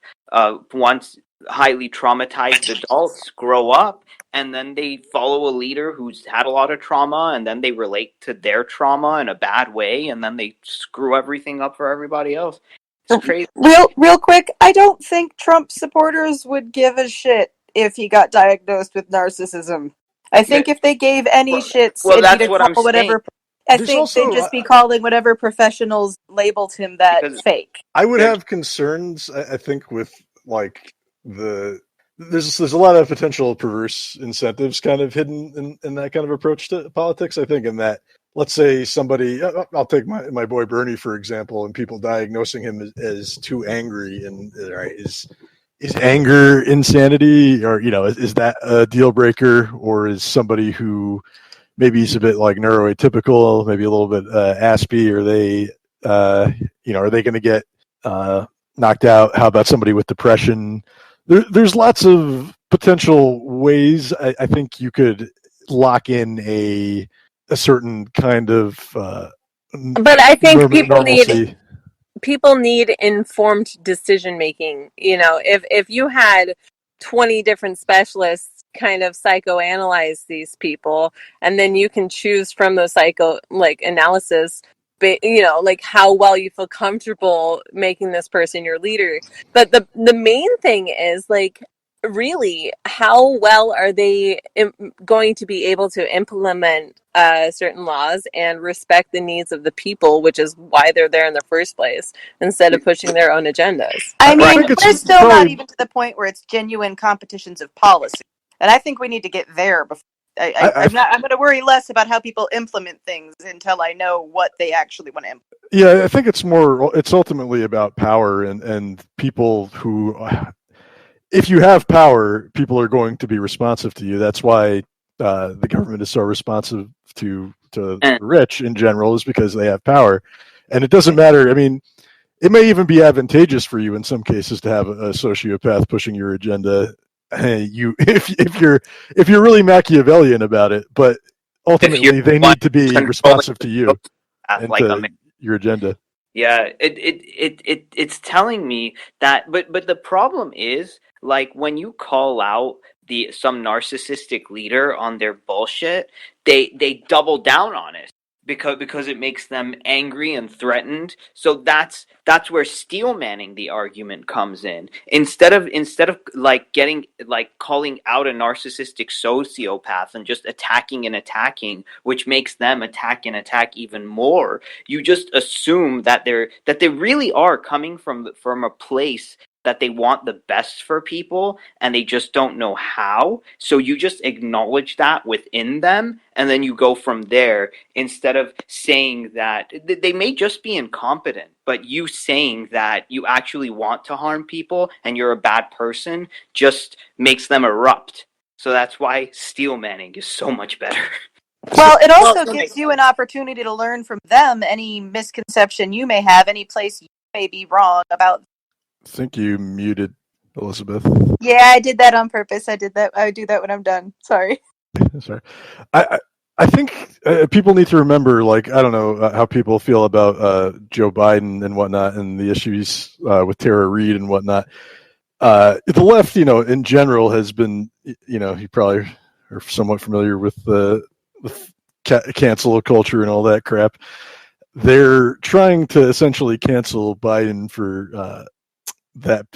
once highly traumatized adults grow up, and then they follow a leader who's had a lot of trauma, and then they relate to their trauma in a bad way, and then they screw everything up for everybody else. It's crazy. Real quick, I don't think Trump supporters would give a shit if he got diagnosed with narcissism. I think if they gave any shits, well, it'd be that's to what call I'm whatever. saying. I think they'd just be calling whatever professionals labeled him that fake. I would have concerns, I think, with there's a lot of potential perverse incentives kind of hidden in that kind of approach to politics. I think in that, let's say somebody, I'll take my boy Bernie for example, and people diagnosing him as too angry, and is anger insanity, or is that a deal breaker, or is somebody who maybe he's a bit like neuroatypical, maybe a little bit aspy, or they are they going to get knocked out? How about somebody with depression? There's lots of potential ways I think you could lock in a certain kind of but I think people need informed decision making. If you had 20 different specialists kind of psychoanalyze these people, and then you can choose from those analysis, how well you feel comfortable making this person your leader. But the main thing is really, how well are they going to be able to implement certain laws and respect the needs of the people, which is why they're there in the first place, instead of pushing their own agendas. I mean, we're still not even to the point where it's genuine competitions of policy, and I think we need to get there before. I'm going to worry less about how people implement things until I know what they actually want to implement. Yeah, I think it's ultimately about power and people who, if you have power, people are going to be responsive to you. That's why the government is so responsive to the rich in general, is because they have power. And it doesn't matter. I mean, it may even be advantageous for you in some cases to have a sociopath pushing your agenda. If you're really Machiavellian about it, but ultimately they need to be responsive to you and to your agenda. Yeah, it's telling me that, but the problem is, when you call out some narcissistic leader on their bullshit, they double down on it because it makes them angry and threatened. So that's where steel manning the argument comes in. Instead of calling out a narcissistic sociopath and just attacking, which makes them attack even more, you just assume that they really are coming from a place that they want the best for people and they just don't know how. So you just acknowledge that within them and then you go from there, instead of saying that they may just be incompetent, but you saying that you actually want to harm people and you're a bad person just makes them erupt. So that's why steel manning is so much better. Well, it also gives you an opportunity to learn from them any misconception you may have, any place you may be wrong about. I think you muted Elizabeth. Yeah, I did that on purpose. I did that. I do that when I'm done. Sorry. Sorry. I think people need to remember, like, I don't know how people feel about Joe Biden and whatnot and the issues with Tara Reid and whatnot. The left, in general has been, you probably are somewhat familiar with the cancel culture and all that crap. They're trying to essentially cancel Biden for that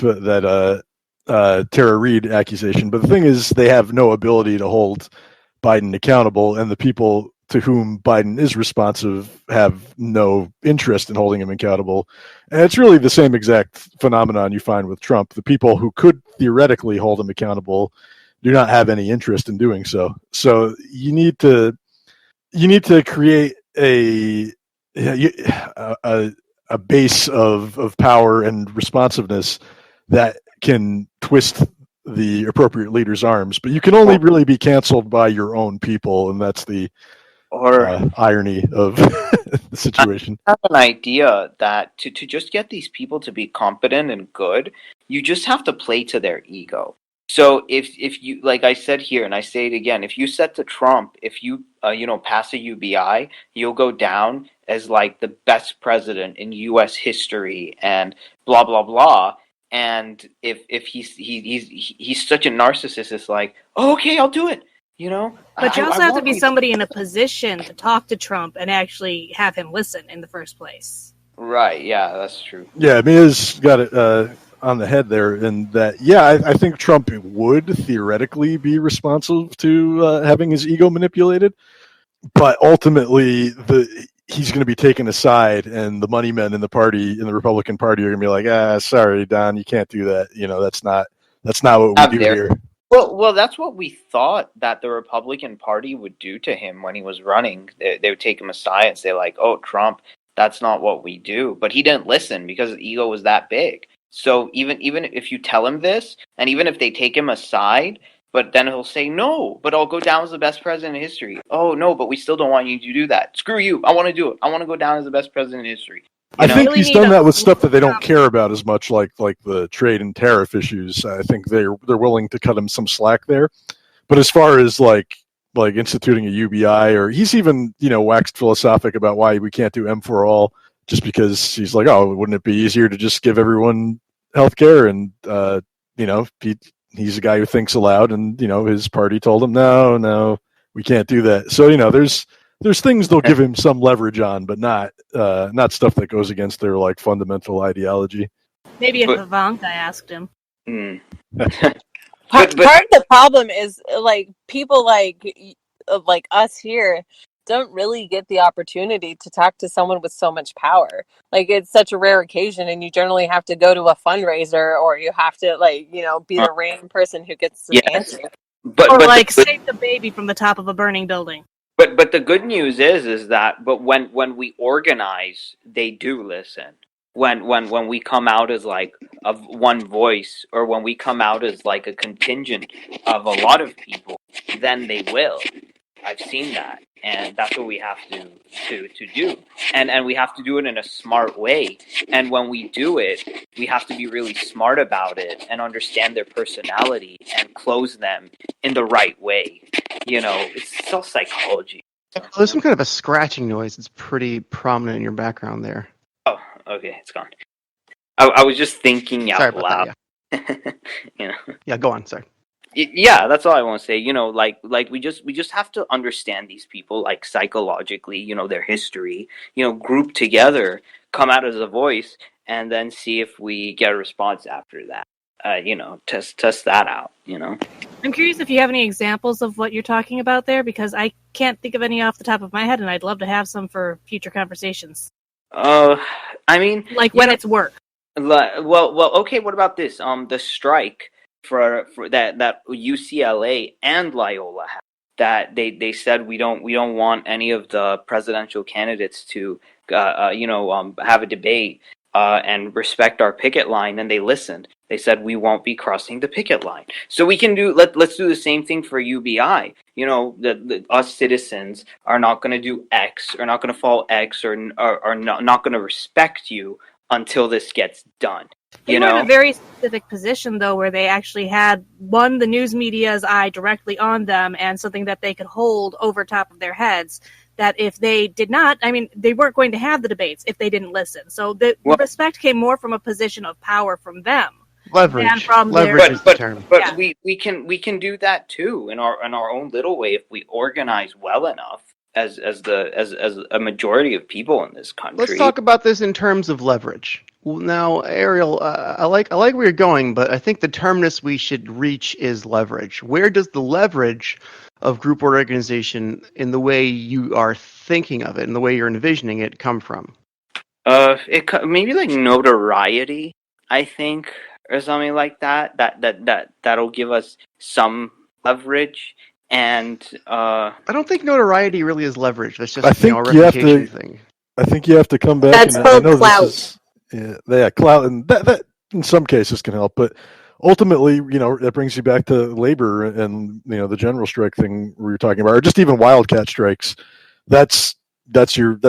Tara Reid accusation. But the thing is, they have no ability to hold Biden accountable, and the people to whom Biden is responsive have no interest in holding him accountable. And it's really the same exact phenomenon you find with Trump. The people who could theoretically hold him accountable do not have any interest in doing so. So you need to create a base of power and responsiveness that can twist the appropriate leader's arms, but you can only really be canceled by your own people, and that's the irony of the situation. I have an idea that to just get these people to be competent and good, you just have to play to their ego. So if you, like I said here, and I say it again, if you said to Trump, if you pass a UBI, you'll go down as like the best president in U.S. history, and blah blah blah. And if he's such a narcissist, it's like, oh, okay, I'll do it. But you also have to be somebody in a position to talk to Trump and actually have him listen in the first place. Right? Yeah, that's true. Yeah, Mia's got it on the head there, in that, yeah, I think Trump would theoretically be responsive to having his ego manipulated, but ultimately he's going to be taken aside, and the money men in the Republican Party are going to be like, sorry, Don, you can't do that. That's not what we do here. Well, that's what we thought that the Republican Party would do to him when he was running. They would take him aside and say, like, oh, Trump, that's not what we do. But he didn't listen because his ego was that big. So even if you tell him this, and even if they take him aside, but then he'll say, no, but I'll go down as the best president in history. Oh, no, but we still don't want you to do that. Screw you. I want to do it. I want to go down as the best president in history. I think he's done that with stuff that they don't care about as much, like the trade and tariff issues. I think they're willing to cut him some slack there. But as far as like instituting a UBI, or he's even waxed philosophic about why we can't do M for all, just because he's like, oh, wouldn't it be easier to just give everyone health care? And he's a guy who thinks aloud, and his party told him no, we can't do that. So there's things they'll give him some leverage on, but not stuff that goes against their like fundamental ideology. Maybe if Ivanka asked him. Part of the problem is like people like us here don't really get the opportunity to talk to someone with so much power. Like, it's such a rare occasion, and you generally have to go to a fundraiser, or you have to be the random person who gets the answer. But save the baby from the top of a burning building. But the good news is that when we organize, they do listen. When we come out as like of one voice, or when we come out as like a contingent of a lot of people, then they will. I've seen that, and that's what we have to do, and we have to do it in a smart way. And when we do it, we have to be really smart about it and understand their personality and close them in the right way. It's all psychology. There's some kind of a scratching noise. It's pretty prominent in your background there. Oh, okay, it's gone. I was just thinking out loud. That, yeah. Yeah, go on. Sorry. Yeah, that's all I want to say. Like we just have to understand these people, like, psychologically, their history, group together, come out as a voice, and then see if we get a response after that. Test that out, I'm curious if you have any examples of what you're talking about there, because I can't think of any off the top of my head, and I'd love to have some for future conversations. I mean, like when it's work. Okay. What about this? The strike for that UCLA and Loyola had, that they said we don't want any of the presidential candidates to have a debate and respect our picket line, and they listened. They said we won't be crossing the picket line. So we can do let's do the same thing for UBI. Us citizens are not going to do X, or not going to follow X, or not going to respect you until this gets done. They were in a very specific position, though, where they actually had, the news media's eye directly on them, and something that they could hold over top of their heads, that if they did not, they weren't going to have the debates if they didn't listen. So the respect came more from a position of power from them. Leverage. From leverage is the term. But we can do that too in our own little way if we organize well enough as a majority of people in this country. Let's talk about this in terms of leverage. Now, Ariel, I like where you're going, but I think the terminus we should reach is leverage. Where does the leverage of group or organization, in the way you are thinking of it, in the way you're envisioning it, come from? Maybe like notoriety, I think, or something like that. That'll give us some leverage. And I don't think notoriety really is leverage. That's just a reputation thing. I think you have to come back. That's called clout. Clout, and that in some cases can help, but ultimately, that brings you back to labor and the general strike thing we were talking about, or just even wildcat strikes. That's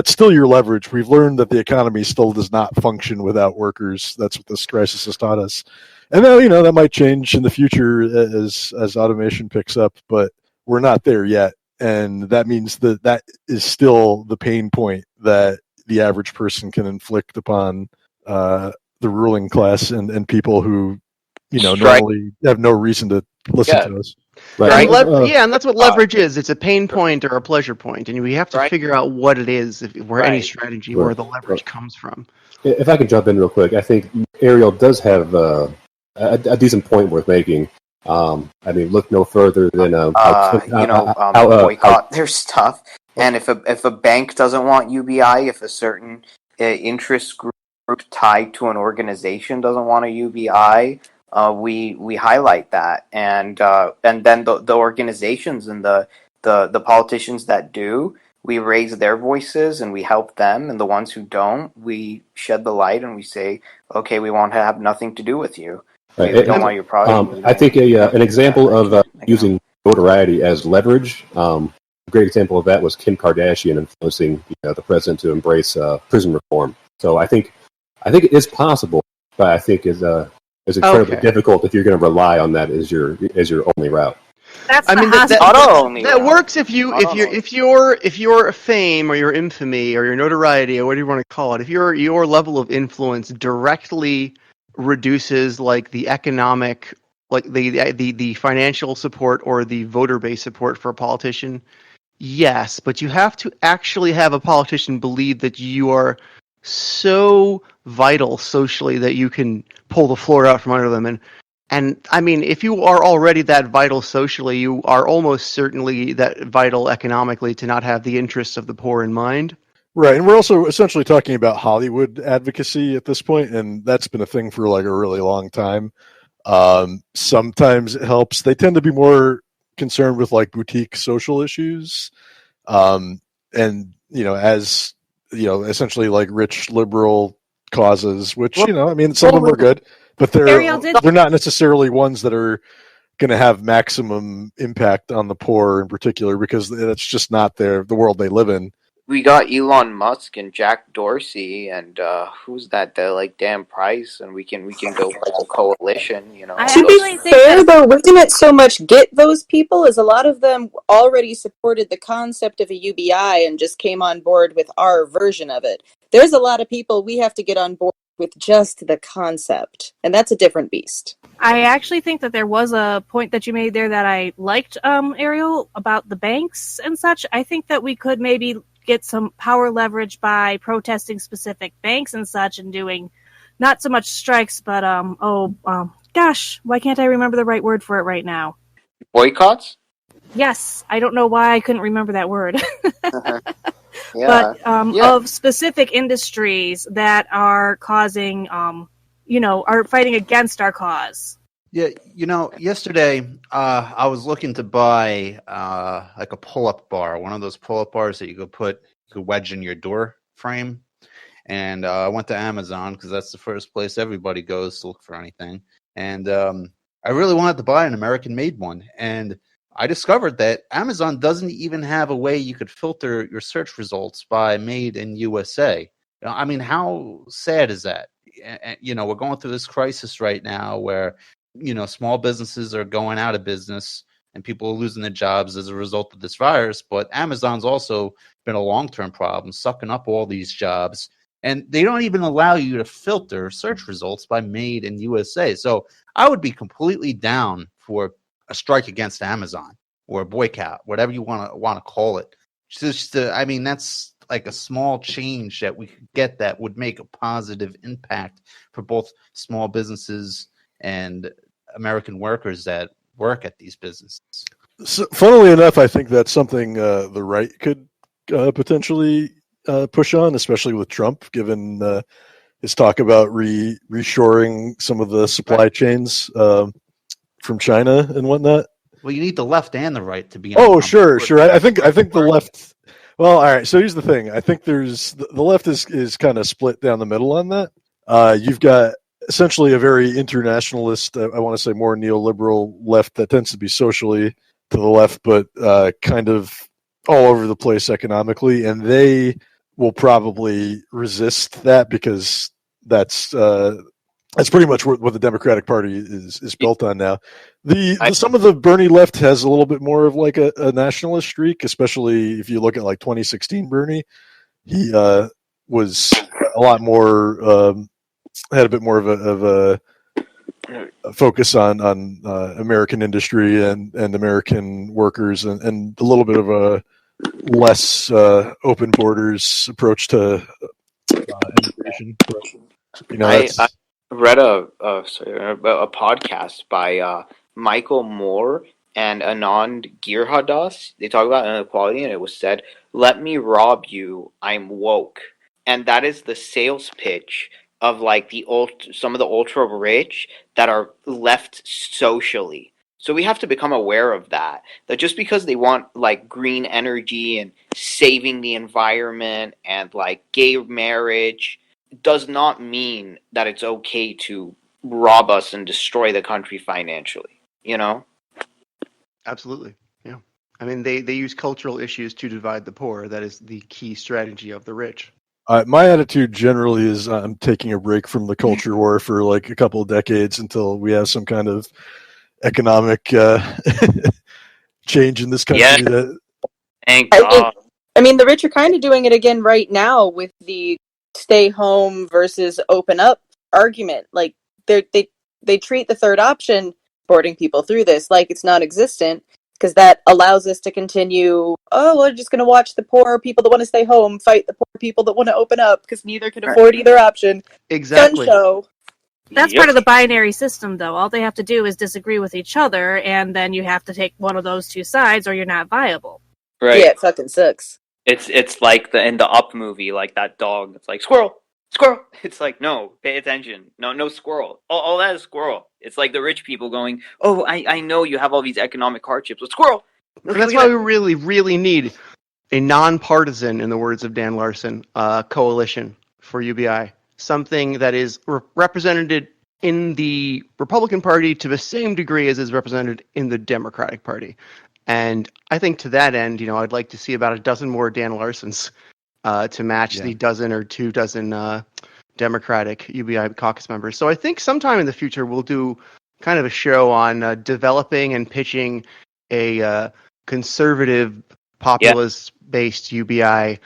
still your leverage. We've learned that the economy still does not function without workers. That's what this crisis has taught us. And then, that might change in the future as automation picks up, but we're not there yet. And that means that is still the pain point that the average person can inflict upon the ruling class and people who, normally have no reason to listen to us. Right. And that's what leverage is. It's a pain point or a pleasure point, and we have to figure out what it is, where any strategy, where the leverage comes from. If I can jump in real quick, I think Ariel does have a decent point worth making. Look no further than boycott their stuff. And if a bank doesn't want UBI, if a certain interest group tied to an organization doesn't want a UBI, we highlight that, and then the organizations and the politicians that do, we raise their voices and we help them, and the ones who don't, we shed the light and we say, okay, we want to have nothing to do with you. Right. We don't want your product. I think an example of using notoriety as leverage. A great example of that was Kim Kardashian influencing the president to embrace prison reform. So I think it is possible, but I think is incredibly difficult if you're going to rely on that as your only route. That works if your fame or your infamy or your notoriety or whatever you want to call it, if your level of influence directly reduces like the economic, like the financial support or the voter base support for a politician. Yes, but you have to actually have a politician believe that you are so vital socially that you can pull the floor out from under them. And if you are already that vital socially, you are almost certainly that vital economically to not have the interests of the poor in mind. Right, and we're also essentially talking about Hollywood advocacy at this point, and that's been a thing for like a really long time. Sometimes it helps. They tend to be more concerned with like boutique social issues, and as essentially like rich liberal causes, which some of them are good, but they're not necessarily ones that are going to have maximum impact on the poor in particular, because that's just not the world they live in. We got Elon Musk and Jack Dorsey and who's that? Dan Price, and we can build like a coalition. To be fair, though, we didn't so much get those people as a lot of them already supported the concept of a UBI and just came on board with our version of it. There's a lot of people we have to get on board with just the concept, and that's a different beast. I actually think that there was a point that you made there that I liked, Ariel, about the banks and such. I think that we could maybe get some power leverage by protesting specific banks and such, and doing not so much strikes, but gosh, why can't I remember the right word for it right now? Boycotts? Yes, I don't know why I couldn't remember that word. Yeah. But of specific industries that are causing are fighting against our cause. Yeah, yesterday I was looking to buy like a pull-up bar, one of those pull-up bars that you could wedge in your door frame. And I went to Amazon because that's the first place everybody goes to look for anything. And I really wanted to buy an American-made one. And I discovered that Amazon doesn't even have a way you could filter your search results by made in USA. I mean, how sad is that? We're going through this crisis right now where, small businesses are going out of business and people are losing their jobs as a result of this virus. But Amazon's also been a long-term problem, sucking up all these jobs. And they don't even allow you to filter search results by made in USA. So I would be completely down for a strike against Amazon or a boycott, whatever you want to call it. That's like a small change that we could get that would make a positive impact for both small businesses and American workers that work at these businesses. So, funnily enough, I think that's something the right could potentially push on, especially with Trump, given his talk about reshoring some of the supply chains from China and whatnot. Well, you need the left and the right to be. Oh, sure. I think the left. Well, all right. So here's the thing. I think there's the left is kind of split down the middle on that. You've got essentially a very internationalist, I want to say more neoliberal left that tends to be socially to the left, but kind of all over the place economically, and they will probably resist that because that's pretty much what the Democratic Party is built on now. Some of the Bernie left has a little bit more of like a nationalist streak, especially if you look at like 2016 Bernie. He was a lot more had a bit more of a focus on American industry and American workers and a little bit of a less open borders approach to immigration. I read a podcast by Michael Moore and Anand Girhadas. They talk about inequality, and it was said, "Let me rob you. I'm woke," and that is the sales pitch of like some of the ultra rich that are left socially. So we have to become aware of that just because they want like green energy and saving the environment and like gay marriage does not mean that it's okay to rob us and destroy the country financially, Absolutely. Yeah. I mean, they use cultural issues to divide the poor. That is the key strategy of the rich. My attitude generally is I'm taking a break from the culture war for like a couple of decades until we have some kind of economic change in this country. Yeah. Thank God. I mean, the rich are kind of doing it again right now with the stay home versus open up argument. Like they treat the third option, boarding people through this, like it's non-existent, because that allows us to continue. Oh, we're just going to watch the poor people that want to stay home fight the poor people that want to open up because neither can afford either option. Exactly. Gun show. That's part of the binary system, though. All they have to do is disagree with each other, and then you have to take one of those two sides, or you're not viable. Right. Yeah, it fucking sucks. It's like in the Up movie, like that dog that's like, squirrel, squirrel. It's like, no, pay attention. No squirrel. All that is squirrel. It's like the rich people going, oh, I know you have all these economic hardships, but squirrel. That's why we really, really need a nonpartisan, in the words of Dan Larson, coalition for UBI. Something that is represented in the Republican Party to the same degree as is represented in the Democratic Party. And I think to that end, I'd like to see about a dozen more Dan Larsons to match the dozen or 2 dozen Democratic UBI caucus members. So I think sometime in the future we'll do kind of a show on developing and pitching a conservative, populist-based UBI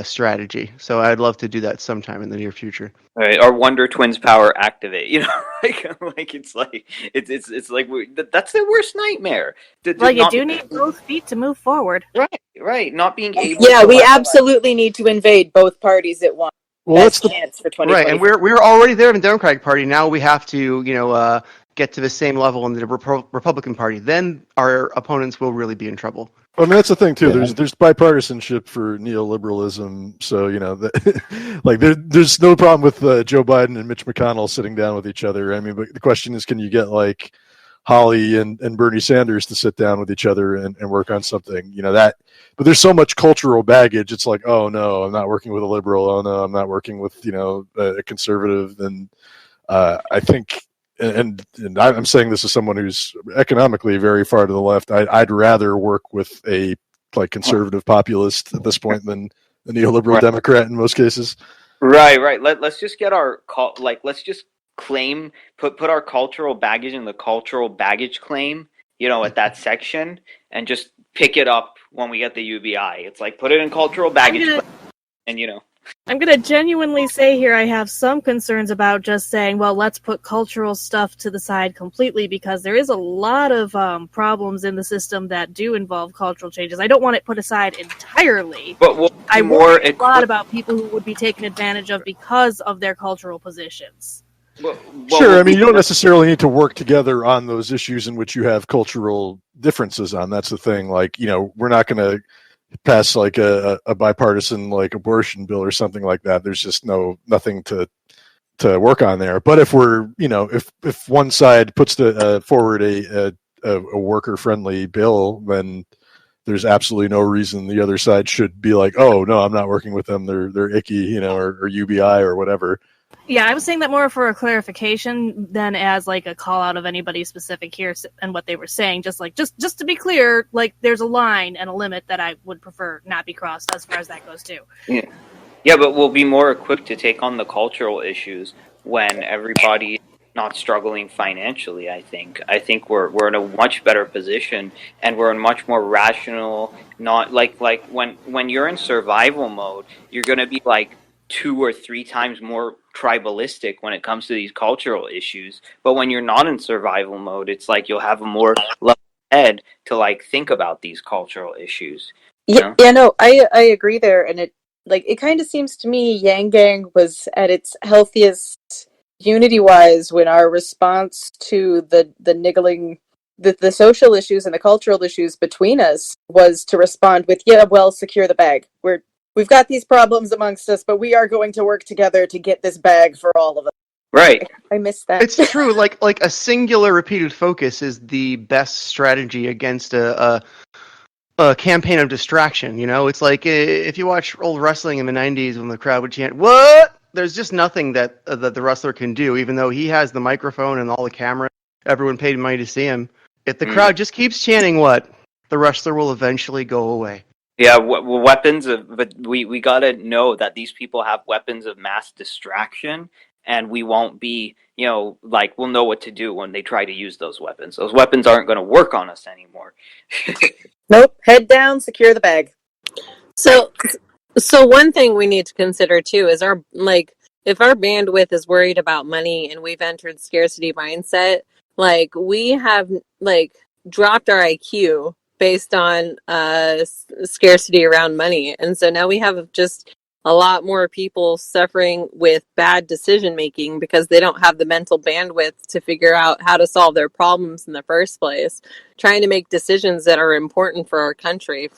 strategy. So I'd love to do that sometime in the near future. Right, our Wonder Twins power activate. It's like that's their worst nightmare. Well, you do need both feet to move forward. Right. Not being able. Yeah, we absolutely need to invade both parties at once. Well, that's the chance for 2020. Right, and we're already there in the Democratic Party. Now we have to, get to the same level in the Republican Party. Then our opponents will really be in trouble. I mean, that's the thing too. Yeah. There's bipartisanship for neoliberalism, so like there's no problem with Joe Biden and Mitch McConnell sitting down with each other. I mean, but the question is, can you get like Holly and Bernie Sanders to sit down with each other and work on something? That. But there's so much cultural baggage. It's like, oh no, I'm not working with a liberal. Oh no, I'm not working with a conservative. And I think. And I'm saying this as someone who's economically very far to the left. I'd rather work with a conservative populist at this point than a neoliberal Democrat in most cases. Right. Let's just get our let's just claim put our cultural baggage in the cultural baggage claim, at that section, and just pick it up when we get the UBI. It's like put it in cultural baggage, and I'm going to genuinely say here I have some concerns about just saying, well, let's put cultural stuff to the side completely, because there is a lot of problems in the system that do involve cultural changes. I don't want it put aside entirely. But I worry a lot about people who would be taken advantage of because of their cultural positions. Sure, I mean, you don't necessarily need to work together on those issues in which you have cultural differences on. That's the thing. Like, we're not going to pass like a bipartisan like abortion bill or something like that. There's just nothing to work on there. But if we're if one side puts forward a worker friendly bill, then there's absolutely no reason the other side should be like, oh no, I'm not working with them. They're icky, or UBI or whatever. Yeah, I was saying that more for a clarification than as like a call out of anybody specific here and what they were saying. Just to be clear, like there's a line and a limit that I would prefer not be crossed as far as that goes too. Yeah, but we'll be more equipped to take on the cultural issues when everybody's not struggling financially. I think we're in a much better position, and we're in much more rational. Not like when you're in survival mode, you're gonna be like 2 or 3 times more tribalistic when it comes to these cultural issues. But when you're not in survival mode, it's like you'll have a more level head to like think about these cultural issues. I agree there, and it kind of seems to me Yang Gang was at its healthiest unity wise when our response to the niggling the social issues and the cultural issues between us was to respond with secure the bag. We've got these problems amongst us, but we are going to work together to get this bag for all of us. Right. I miss that. It's true. Like a singular repeated focus is the best strategy against a campaign of distraction. It's like if you watch old wrestling in the 90s when the crowd would chant, "What?" There's just nothing that the wrestler can do, even though he has the microphone and all the camera. Everyone paid money to see him. If the crowd just keeps chanting, "What?" the wrestler will eventually go away. Yeah, but we gotta know that these people have weapons of mass distraction, and we won't be, we'll know what to do when they try to use those weapons. Those weapons aren't going to work on us anymore. Nope. Head down, secure the bag. So one thing we need to consider too is if our bandwidth is worried about money and we've entered scarcity mindset, we have dropped our IQ based on scarcity around money. And so now we have just a lot more people suffering with bad decision making because they don't have the mental bandwidth to figure out how to solve their problems in the first place, trying to make decisions that are important for our country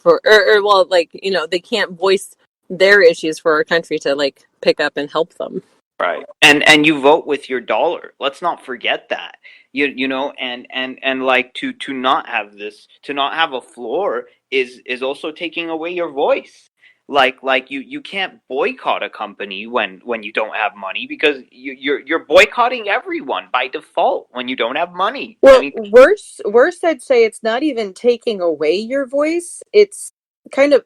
they can't voice their issues for our country to pick up and help them. Right. And you vote with your dollar. Let's not forget that. And like to not have this, to not have a floor is also taking away your voice. Like you can't boycott a company when you don't have money, because you're boycotting everyone by default when you don't have money. Well, worse I'd say it's not even taking away your voice. It's kind of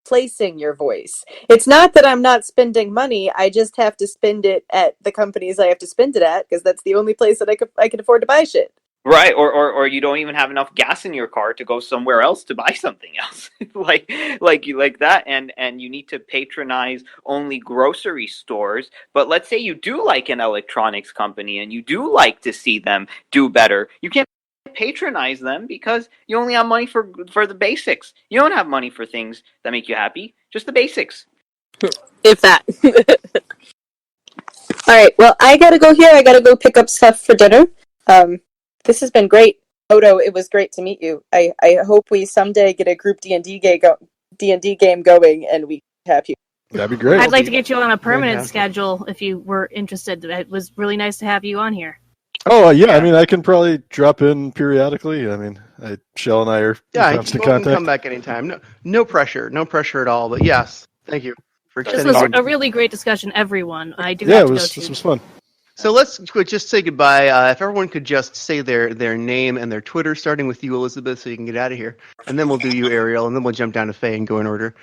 placing your voice. It's not that I'm not spending money. I just have to spend it at the companies I have to spend it at, because that's the only place that I can afford to buy shit. Right, or you don't even have enough gas in your car to go somewhere else to buy something else, like that, and you need to patronize only grocery stores. But let's say you do like an electronics company and you do like to see them do better. You can't patronize them because you only have money for the basics. You don't have money for things that make you happy, just the basics. If that. All right, well, I gotta go here. I gotta go pick up stuff for dinner. This has been great. Moto, it was great to meet you. I hope we someday get a group D&D game going and we have you. That'd be great. I'd like to get you on a permanent schedule if you were interested. It was really nice to have you on here. Oh, yeah. I mean, I can probably drop in periodically. I mean, Shael and I are in constant contact. Come back anytime. No pressure. No pressure at all. But yes, thank you for This was a really great discussion, everyone. I do have to go to. This was fun. So let's just say goodbye. If everyone could just say their name and their Twitter, starting with you, Elizabeth, so you can get out of here. And then we'll do you, Ariel, and then we'll jump down to Faye and go in order.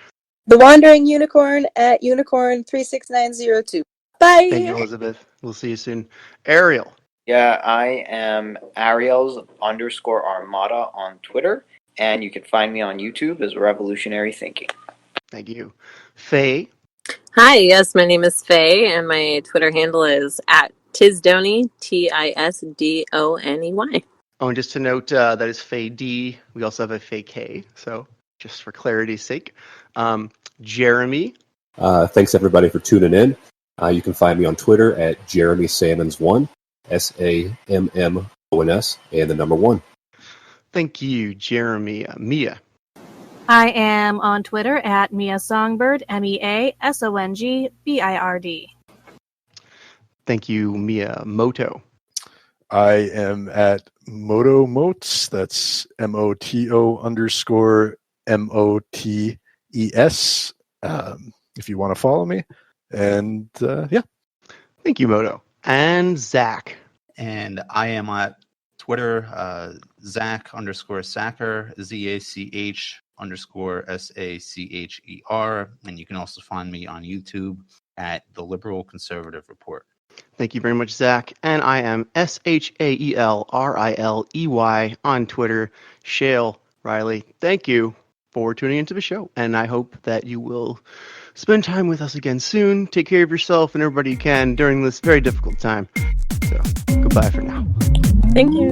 The Wandering Unicorn at Unicorn36902. Bye! Thank you, Elizabeth. We'll see you soon. Ariel. Yeah, I am Ariel's_Armada on Twitter, and you can find me on YouTube as Revolutionary Thinking. Thank you. Faye. Hi, yes, my name is Faye, and my Twitter handle is at Tisdoney, Tisdoney. Oh, and just to note, that is Faye D. We also have a Faye K, so just for clarity's sake. Jeremy. Thanks, everybody, for tuning in. You can find me on Twitter at JeremySammons1, SAMMONS, and the number 1. Thank you, Jeremy. Mia. I am on Twitter at Mia Songbird, MEASONGBIRD. Thank you, Mia. Moto. I am at Moto Motes. That's MOTO_MOTES. If you want to follow me. And yeah. Thank you, Moto. And Zach. And I am at Twitter, Zach_Sacher, ZACH_SACHER. And you can also find me on YouTube at The Liberal Conservative Report. Thank you very much, Zach. And I am SHAELRILEY on Twitter. Shael Riley, thank you for tuning into the show. And I hope that you will spend time with us again soon. Take care of yourself and everybody you can during this very difficult time. So, goodbye for now. Thank you.